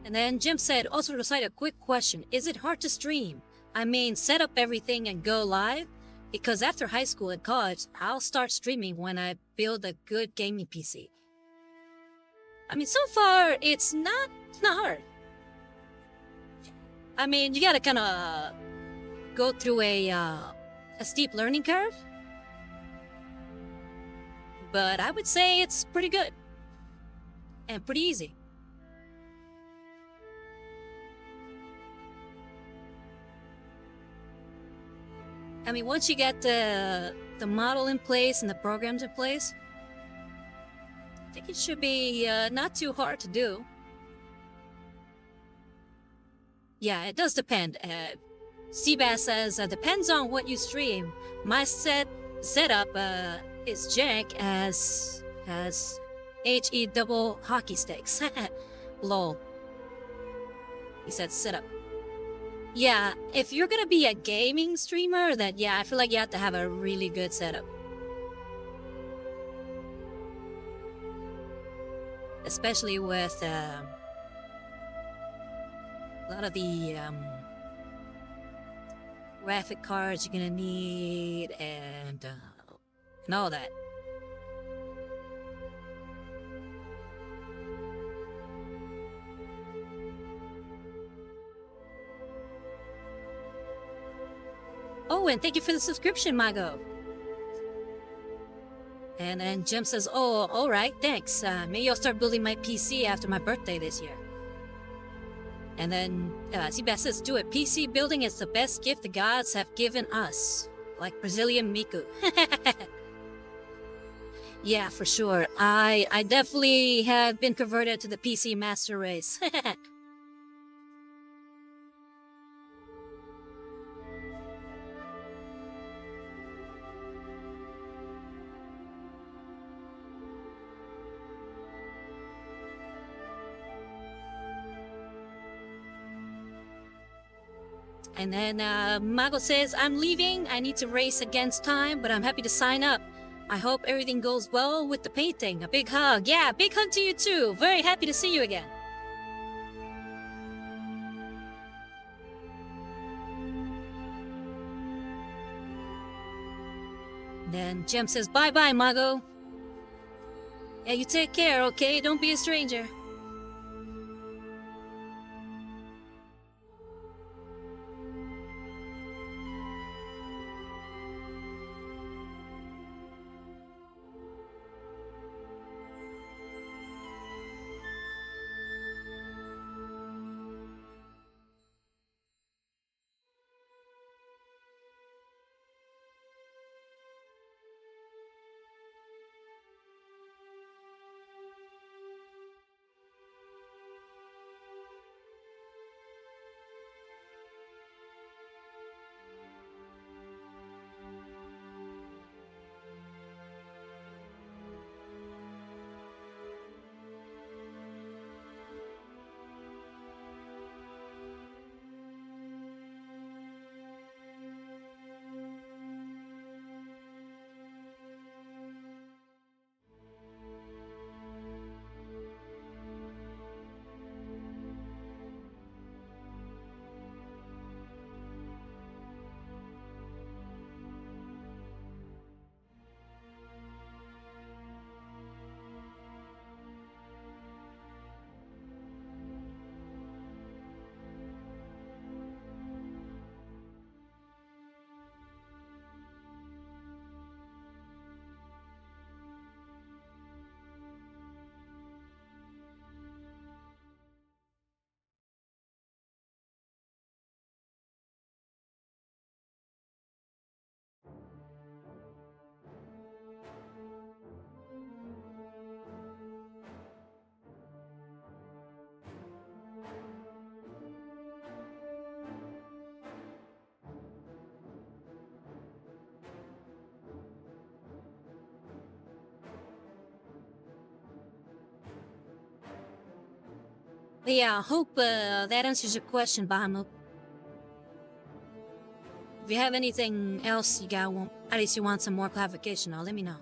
And then Jim said, also to cite a quick question, is it hard to stream? I mean, set up everything and go live? Because after high school and college, I'll start streaming when I build a good gaming PC. I mean, so far, it's not hard. I mean, you gotta kind of go through a steep learning curve. But I would say it's pretty good. And pretty easy. I mean, once you get the model in place and the programs in place, I think it should be not too hard to do. Yeah, it does depend. Seabass says, depends on what you stream. My setup is jank as HE double hockey sticks. Lol. He said setup. Yeah, if you're gonna be a gaming streamer, then yeah, I feel like you have to have a really good setup. Especially with a lot of the graphic cards you're gonna need and all that. Oh, and thank you for the subscription, Mago. And then Jim says, oh, alright, thanks. Maybe I'll start building my PC after my birthday this year. And then Seabass says, do it. PC building is the best gift the gods have given us. Like Brazilian Miku. Yeah, for sure. I definitely have been converted to the PC master race. And then Mago says, I'm leaving. I need to race against time, but I'm happy to sign up. I hope everything goes well with the painting. A big hug. Yeah, big hug to you too. Very happy to see you again. Then Jem says, bye-bye, Mago. Yeah, you take care, okay? Don't be a stranger. But yeah, I hope that answers your question, Bahamut. If you have anything else you got, at least you want some more clarification, let me know.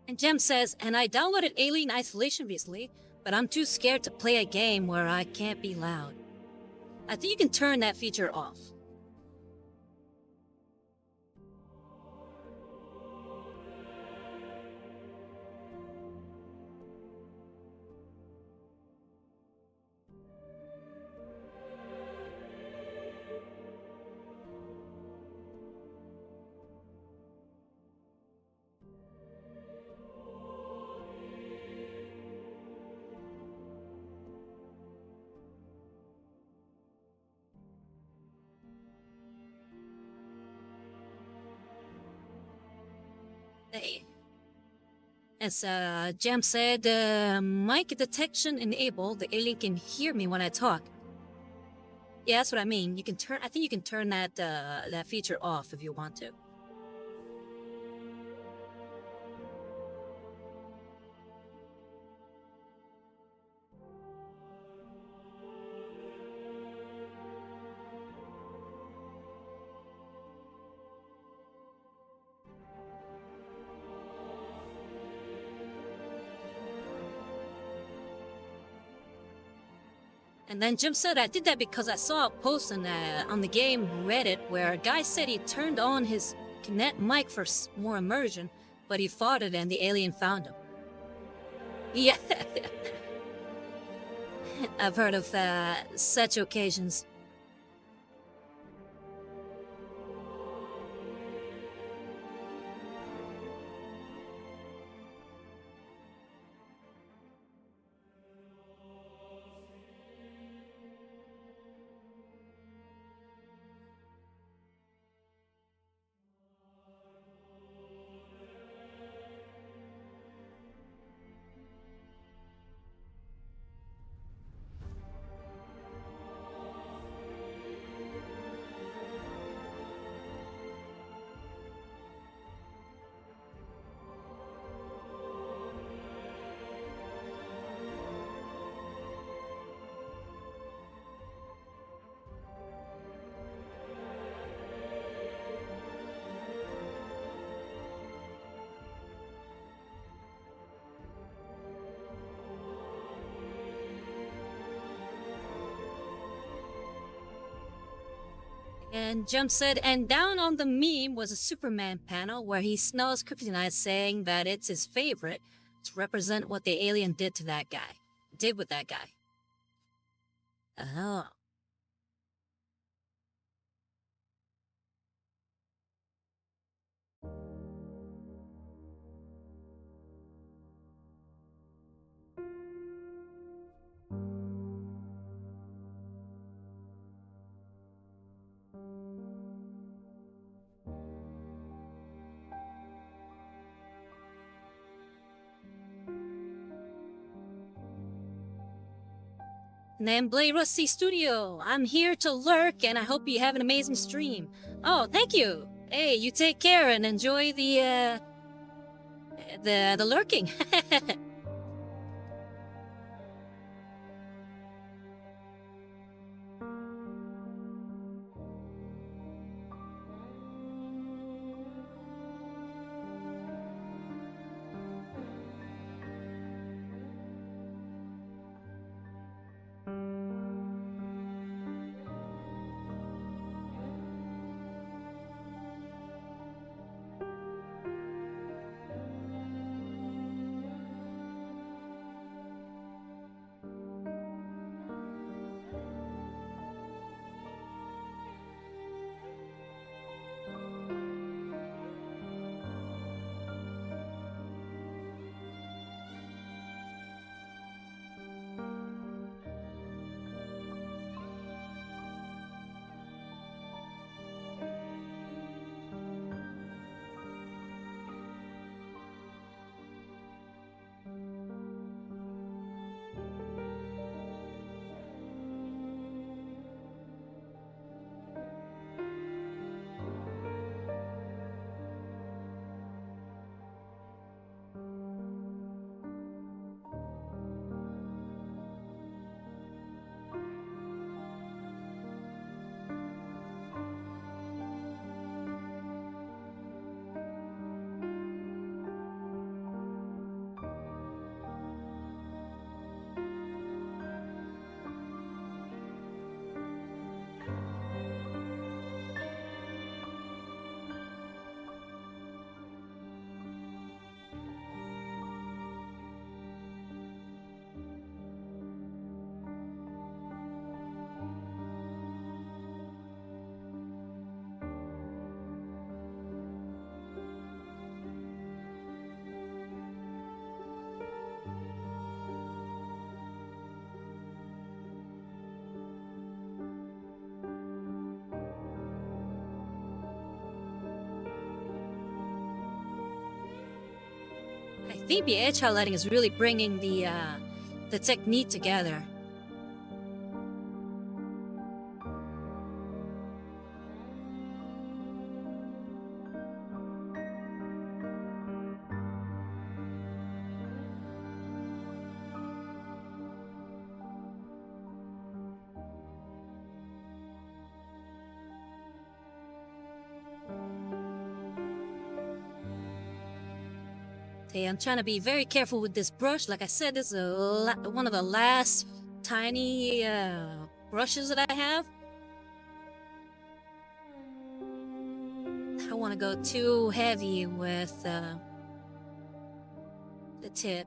And Jem says, and I downloaded Alien Isolation recently, but I'm too scared to play a game where I can't be loud. I think you can turn that feature off. Hey. As Jam said, mic detection enabled. The alien can hear me when I talk. Yeah, that's what I mean. You can turn. I think you can turn that feature off if you want to. And then Jim said I did that because I saw a post on the game Reddit where a guy said he turned on his Kinect mic for more immersion, but he farted and the alien found him. Yeah, I've heard of such occasions. And Jump said, and down on the meme was a Superman panel where he smells kryptonite, saying that it's his favorite to represent what the alien did to that guy. Did with that guy. Oh. And Blade Rusty Studio, I'm here to lurk and I hope you have an amazing stream. Oh, thank you. Hey, you take care and enjoy the lurking. think the edge highlighting is really bringing the technique together. Okay, I'm trying to be very careful with this brush. Like I said, this is one of the last tiny brushes that I have. I don't want to go too heavy with the tip.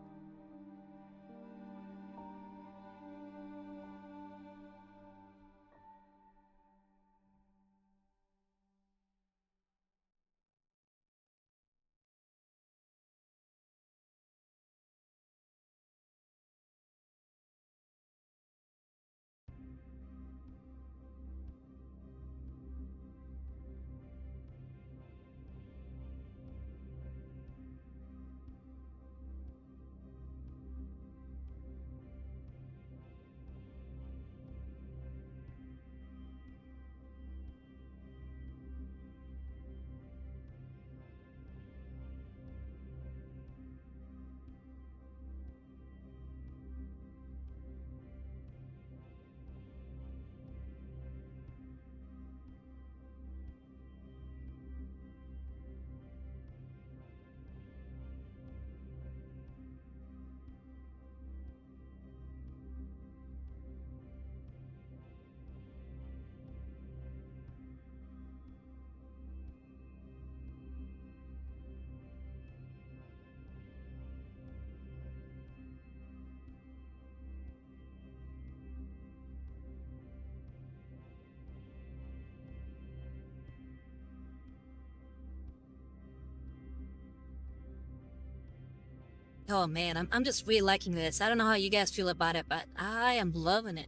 Oh man, I'm just really liking this. I don't know how you guys feel about it, but I am loving it.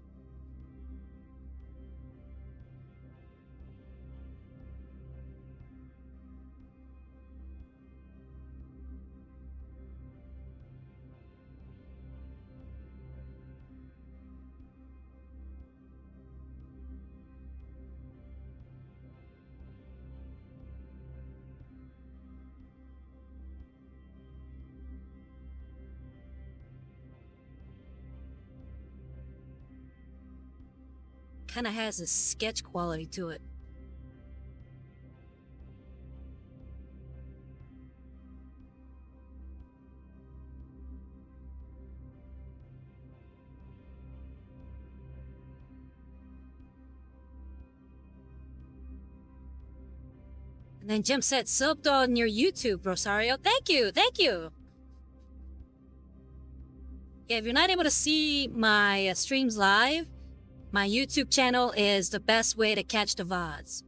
Kind of has a sketch quality to it. And then Jim said, subbed on your YouTube, Rosario. Thank you, thank you. Yeah, if you're not able to see my streams live, my YouTube channel is the best way to catch the VODs.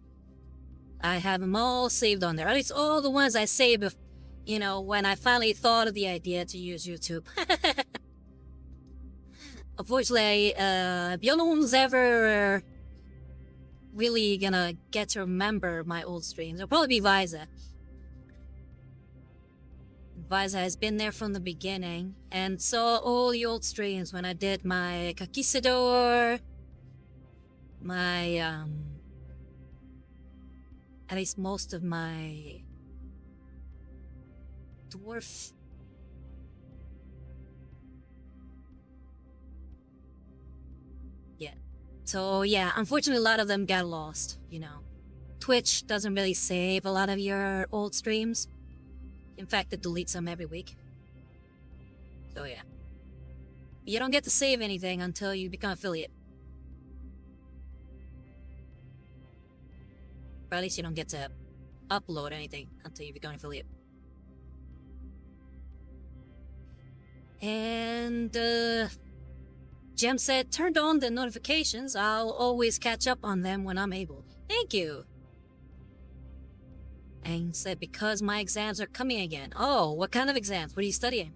I have them all saved on there. At least all the ones I saved, you know, when I finally thought of the idea to use YouTube. Unfortunately, the only one's ever really gonna get to remember my old streams. It'll probably be Viza. Viza has been there from the beginning and saw all the old streams when I did my Kakisador, my, at least most of my dwarf. Yeah. So yeah, unfortunately a lot of them got lost, you know. Twitch doesn't really save a lot of your old streams. In fact, it deletes them every week. So yeah. You don't get to save anything until you become affiliate. Or at least you don't get to upload anything until you become affiliate. And Jem said, turned on the notifications. I'll always catch up on them when I'm able. Thank you. And said, because my exams are coming again. Oh, what kind of exams? What are you studying?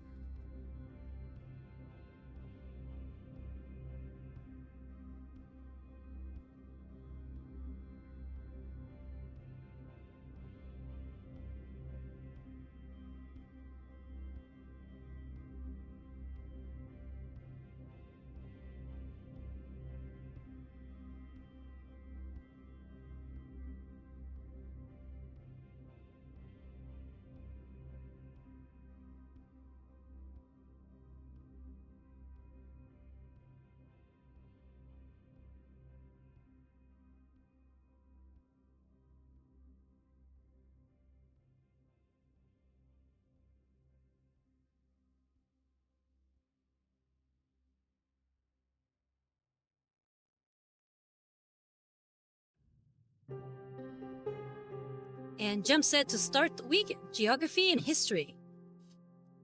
And jump said to start the week, geography and history.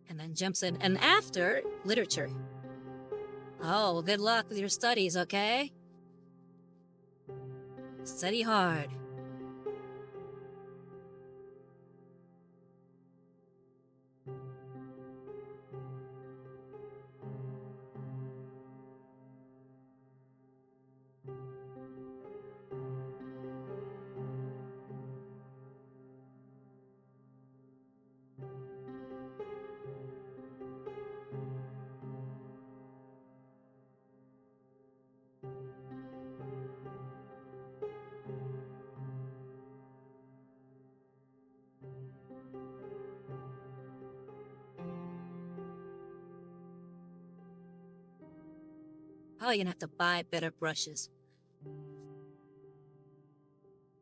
And then jump said, and after, literature. Oh, well, good luck with your studies, okay? Study hard. Probably gonna have to buy better brushes.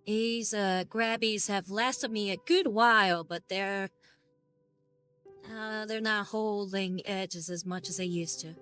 These grabbies have lasted me a good while, but they're not holding edges as much as they used to.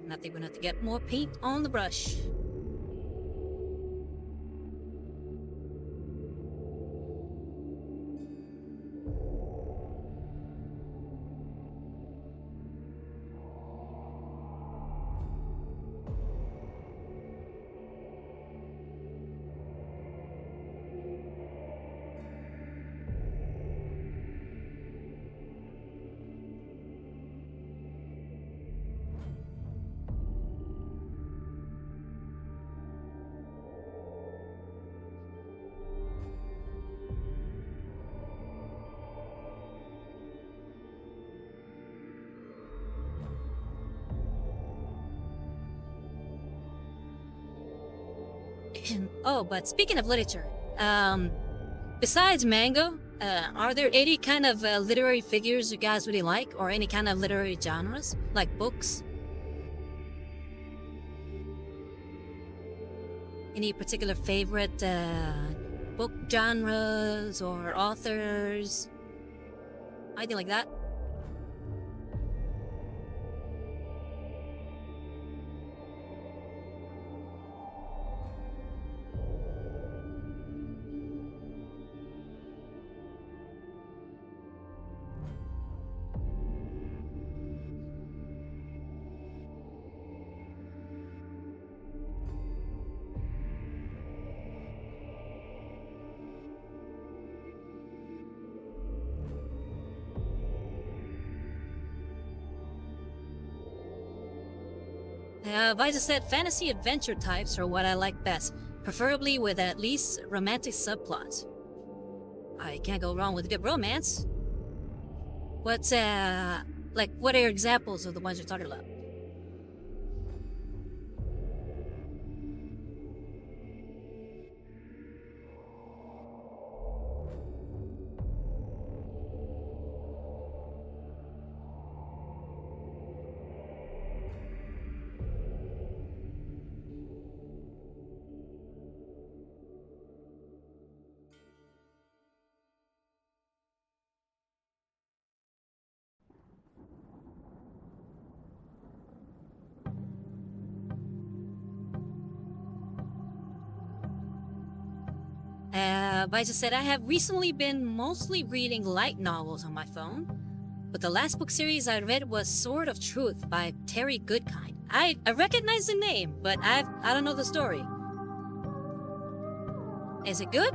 Now they're gonna have to get more paint on the brush. Oh, but speaking of literature, besides manga, are there any kind of literary figures you guys really like, or any kind of literary genres, like books? Any particular favorite book genres or authors? Anything like that? I just said fantasy adventure types are what I like best, preferably with at least romantic subplots. I can't go wrong with a good romance. What's like, what are examples of the ones you're talking about? Visa said, I have recently been mostly reading light novels on my phone, but the last book series I read was Sword of Truth by Terry Goodkind. I recognize the name, but I don't know the story. Is it good?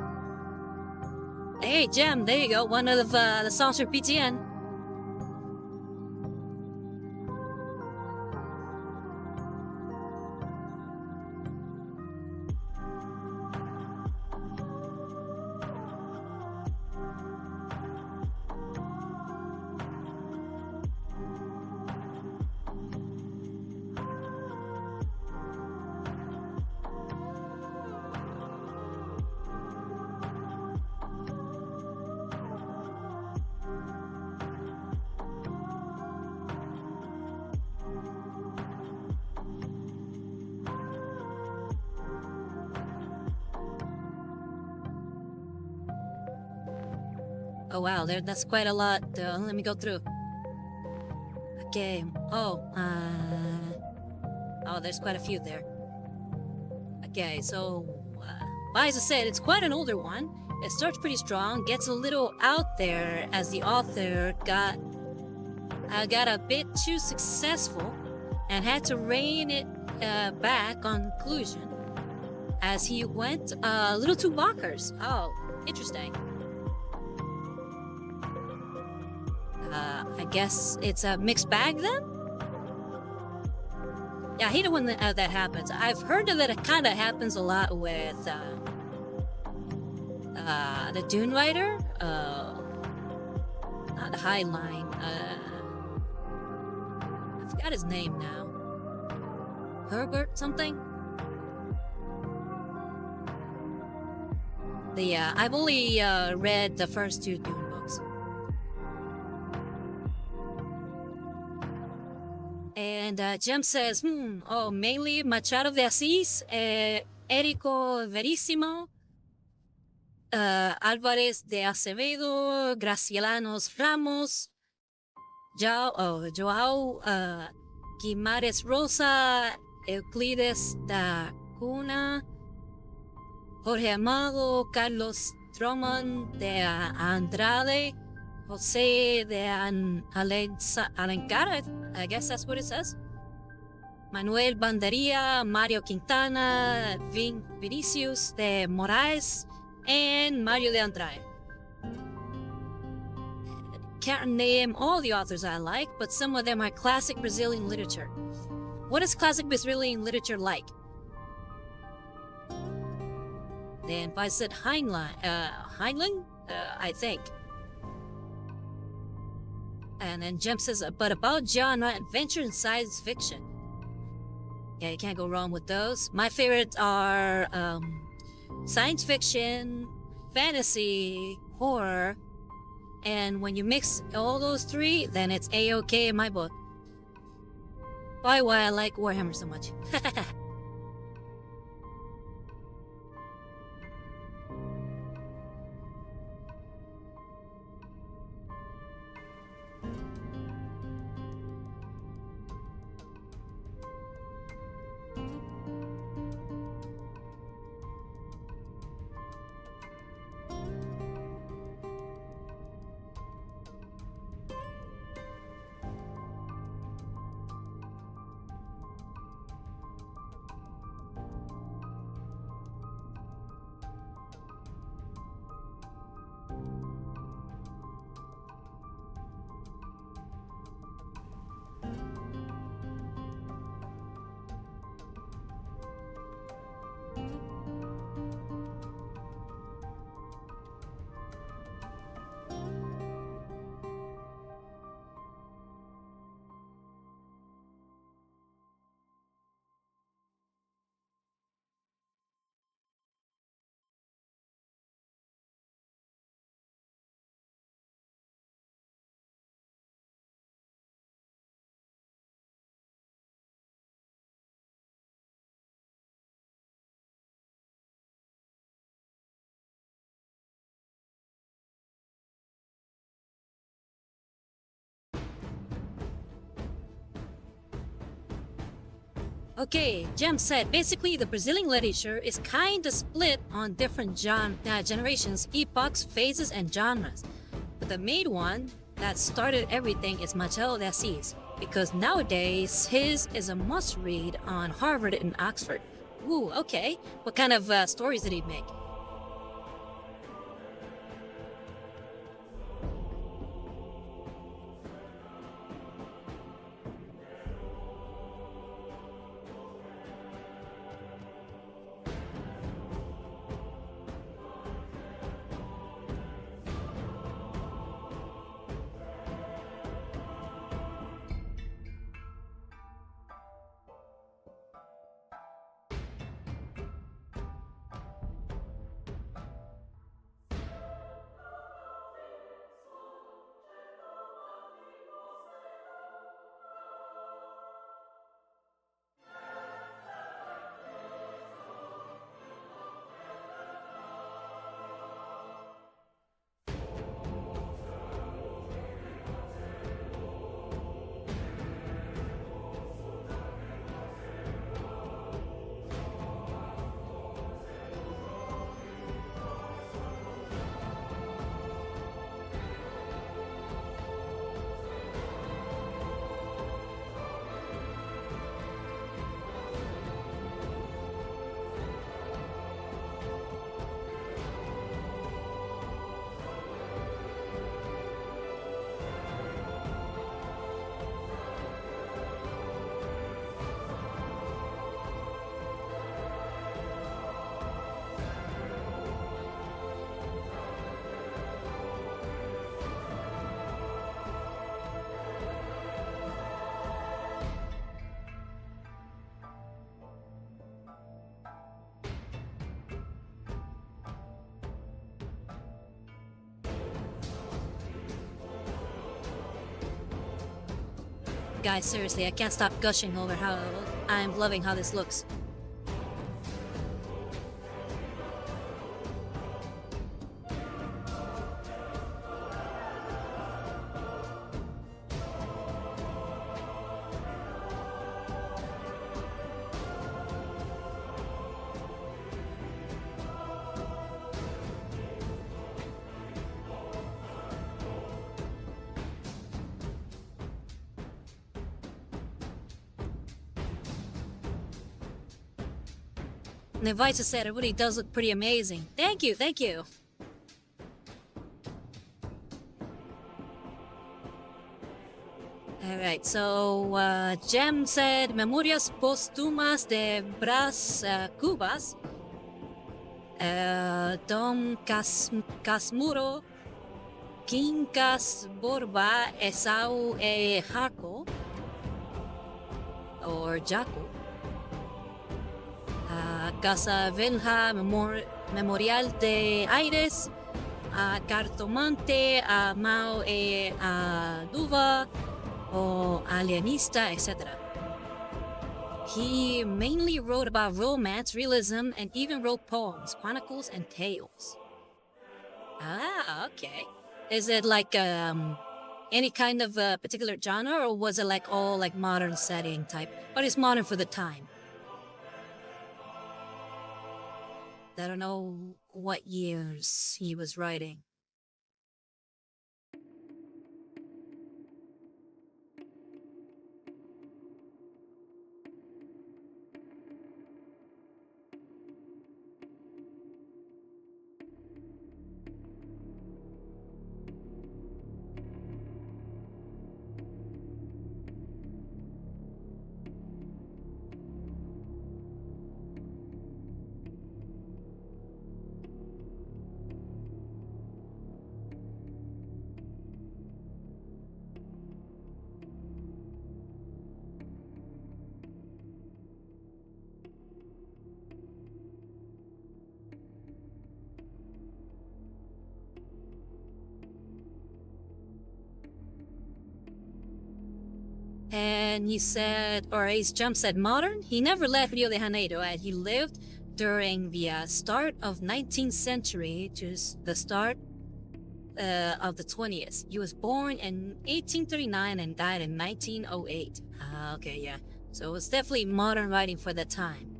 Hey, Jem, there you go. One of the songs for PTN. Oh wow, that's quite a lot. Let me go through. Okay. Oh, there's quite a few there. Okay, so Liza said it's quite an older one. It starts pretty strong, gets a little out there as the author got a bit too successful and had to rein it back on conclusion as he went a little too bonkers. Oh, interesting. I guess it's a mixed bag then? Yeah, I hate it when that happens. I've heard that it kind of happens a lot with the Dune writer, not Highline. I forgot his name now. Herbert something. I've only read the first two Dune books. And Jem says, mainly Machado de Assis, Érico Verissimo, Álvarez de Acevedo, Gracielanos Ramos, Joao Guimarães Rosa, Euclides da Cunha, Jorge Amado, Carlos Drummond de Andrade, José de Alencar, I guess that's what it says. Manuel Banderia, Mario Quintana, Vinicius de Moraes, and Mario de Andrade. Can't name all the authors I like, but some of them are classic Brazilian literature. What is classic Brazilian literature like? Then I said Heinlein, I think. And then Jem says, but about genre, adventure, and science fiction. Yeah, you can't go wrong with those. My favorites are science fiction, fantasy, horror, and when you mix all those three, then it's A-OK in my book. Probably why I like Warhammer so much. Okay, Jem said basically the Brazilian literature is kind of split on different generations, epochs, phases, and genres. But the main one that started everything is Machado de Assis, because nowadays his is a must read on Harvard and Oxford. Ooh, okay. What kind of stories did he make? Guys, seriously, I can't stop gushing over how I'm loving how this looks. Nevita said it really does look pretty amazing. Thank you, thank you. Alright, so Jem said Memorias Póstumas de Bras Cubas. Dom Casmuro, Quincas Borba, Esau e Jaco, or Jaco. Casa Velha, Memorial de Aires, Cartomante, Mao e Duva, or Alienista, etc. He mainly wrote about romance, realism, and even wrote poems, chronicles, and tales. Ah, okay. Is it like any kind of particular genre, or was it like all like modern setting type? Or is modern for the time? I don't know what years he was writing. And he said, or his jump said modern. He never left Rio de Janeiro, and he lived during the start of 19th century to the start of the 20th. He was born in 1839 and died in 1908. Okay, yeah. So it's definitely modern writing for the time.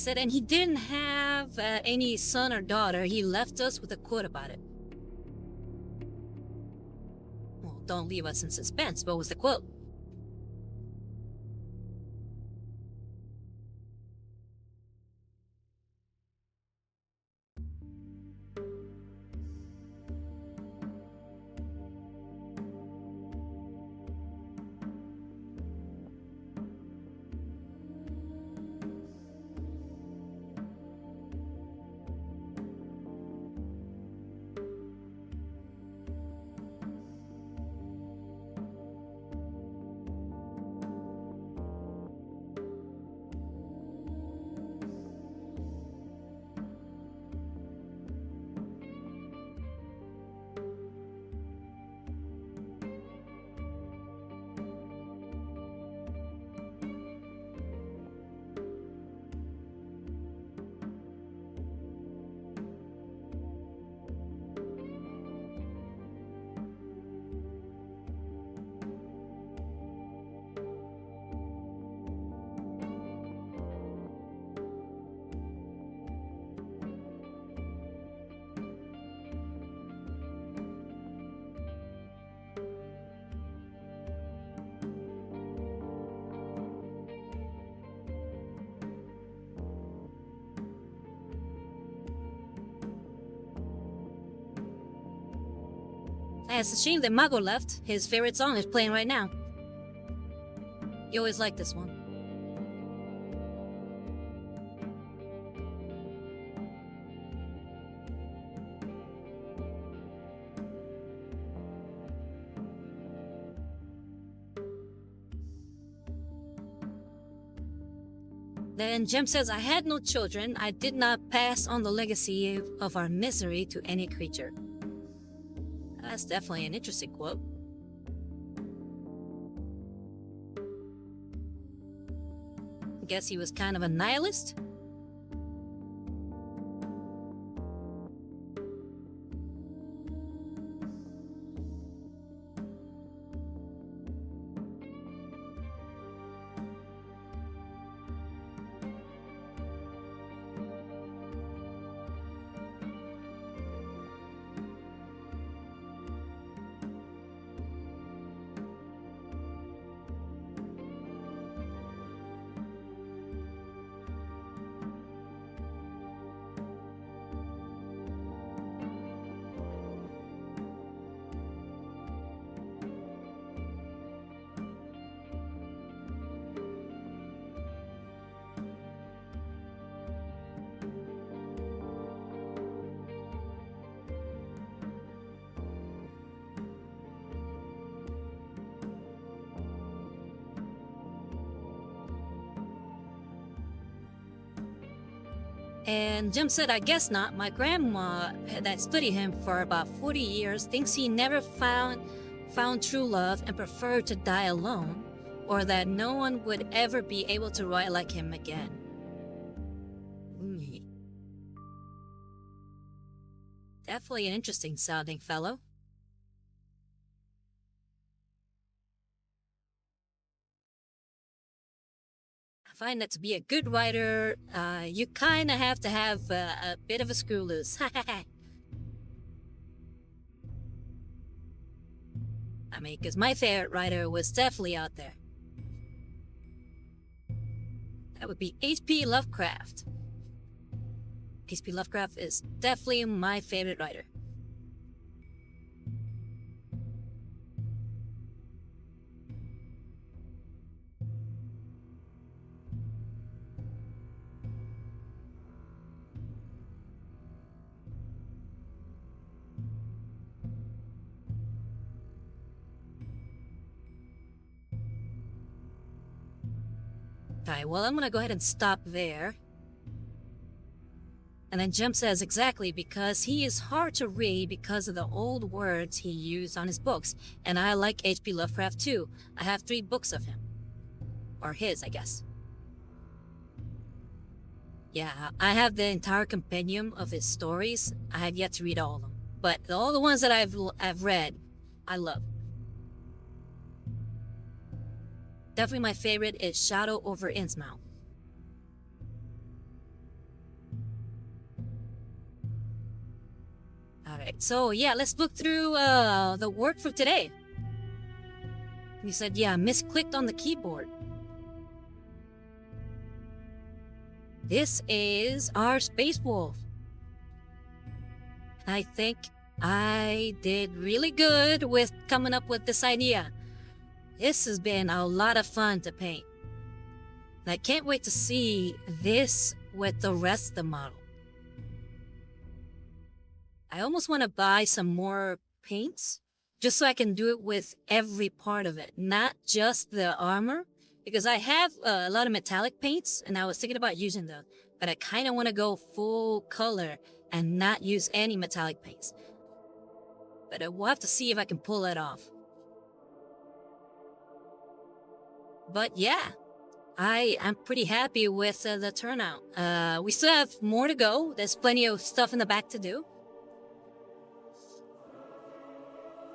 And he didn't have any son or daughter. He left us with a quote about it. Well, don't leave us in suspense. What was the quote? It's a shame that Mago left. His favorite song is playing right now. You always liked this one. Then Jem says, I had no children. I did not pass on the legacy of our misery to any creature. That's definitely an interesting quote. I guess he was kind of a nihilist? And Jim said, I guess not. My grandma that studied him for about 40 years thinks he never found true love and preferred to die alone, or that no one would ever be able to write like him again. Definitely an interesting sounding fellow. I find that to be a good writer, you kind of have to have a bit of a screw loose. I mean, because my favorite writer was definitely out there. That would be H.P. Lovecraft. H.P. Lovecraft is definitely my favorite writer. Alright, well, I'm gonna go ahead and stop there. And then Jem says, exactly, because he is hard to read because of the old words he used on his books. And I like H.P. Lovecraft too. I have 3 books of him. Or his, I guess. Yeah, I have the entire compendium of his stories. I have yet to read all of them. But all the ones that I've read, I love. Definitely my favorite is Shadow over Innsmouth. Alright, so yeah, let's look through the work for today. He said, yeah, misclicked on the keyboard. This is our Space Wolf. I think I did really good with coming up with this idea. This has been a lot of fun to paint. And I can't wait to see this with the rest of the model. I almost want to buy some more paints just so I can do it with every part of it, not just the armor. Because I have a lot of metallic paints, and I was thinking about using them, but I kind of want to go full color and not use any metallic paints. But we'll have to see if I can pull that off. But yeah, I'm pretty happy with the turnout. We still have more to go. There's plenty of stuff in the back to do.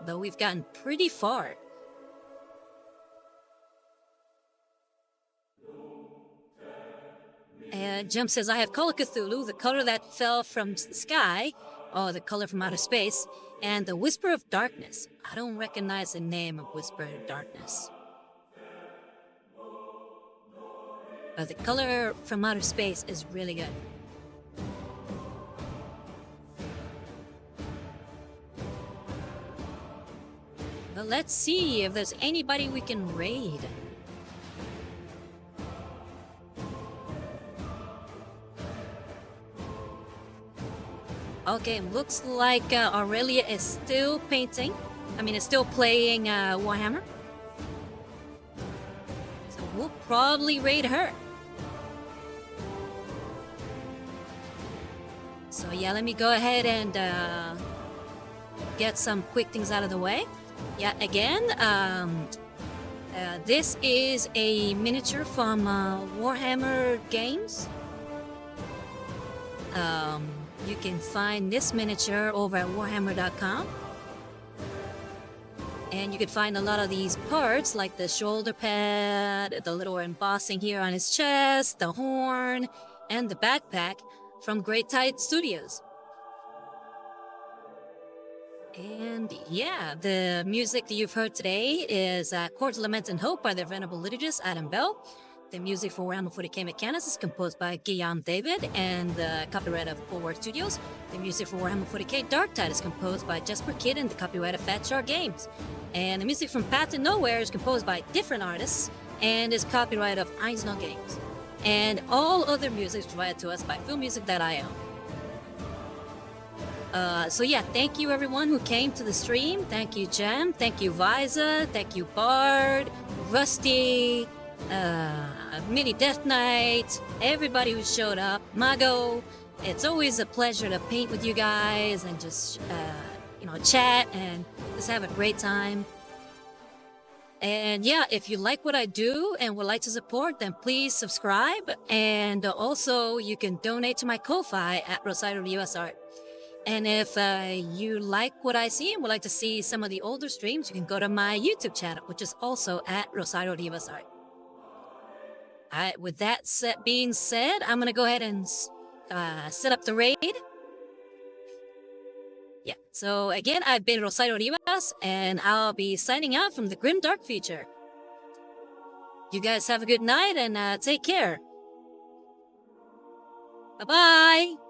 But we've gotten pretty far. Jump says, I have Call of Cthulhu, the color that fell from the sky, or the color from outer space, and the Whisper of Darkness. I don't recognize the name of Whisper of Darkness. But the color from outer space is really good. But let's see if there's anybody we can raid. Okay, looks like Aurelia is still painting. Is still playing Warhammer. So we'll probably raid her. So yeah, let me go ahead and get some quick things out of the way. Yeah, again, this is a miniature from Warhammer Games. You can find this miniature over at warhammer.com. And you can find a lot of these parts, like the shoulder pad, the little embossing here on his chest, the horn, and the backpack from Darktide Studios. And yeah, the music that you've heard today is Chords, Lament, and Hope by the Venerable liturgist Adam Bell. The music for Warhammer 40k Mechanicus is composed by Guillaume David and the copyright of Bulwark Studios. The music for Warhammer 40k Darktide is composed by Jesper Kyd and the copyright of Fat Shark Games. And the music from Path to Nowhere is composed by different artists and is copyright of Einsnell Games. And all other music is provided to us by filmmusic.io. So yeah, thank you everyone who came to the stream. Thank you, Jem. Thank you, Viza. Thank you, Bard, Rusty, Mini Death Knight, everybody who showed up, Mago. It's always a pleasure to paint with you guys and just, chat and just have a great time. And yeah, if you like what I do and would like to support, then please subscribe. And also, you can donate to my Ko-Fi at Rosario US Art. And if you like what I see and would like to see some of the older streams, you can go to my YouTube channel, which is also at Rosario Divas Art. Alright, with that being said, I'm going to go ahead and set up the raid. Yeah, so again, I've been Rosario Rivas, and I'll be signing out from the Grim Dark Future. You guys have a good night, and take care. Bye-bye!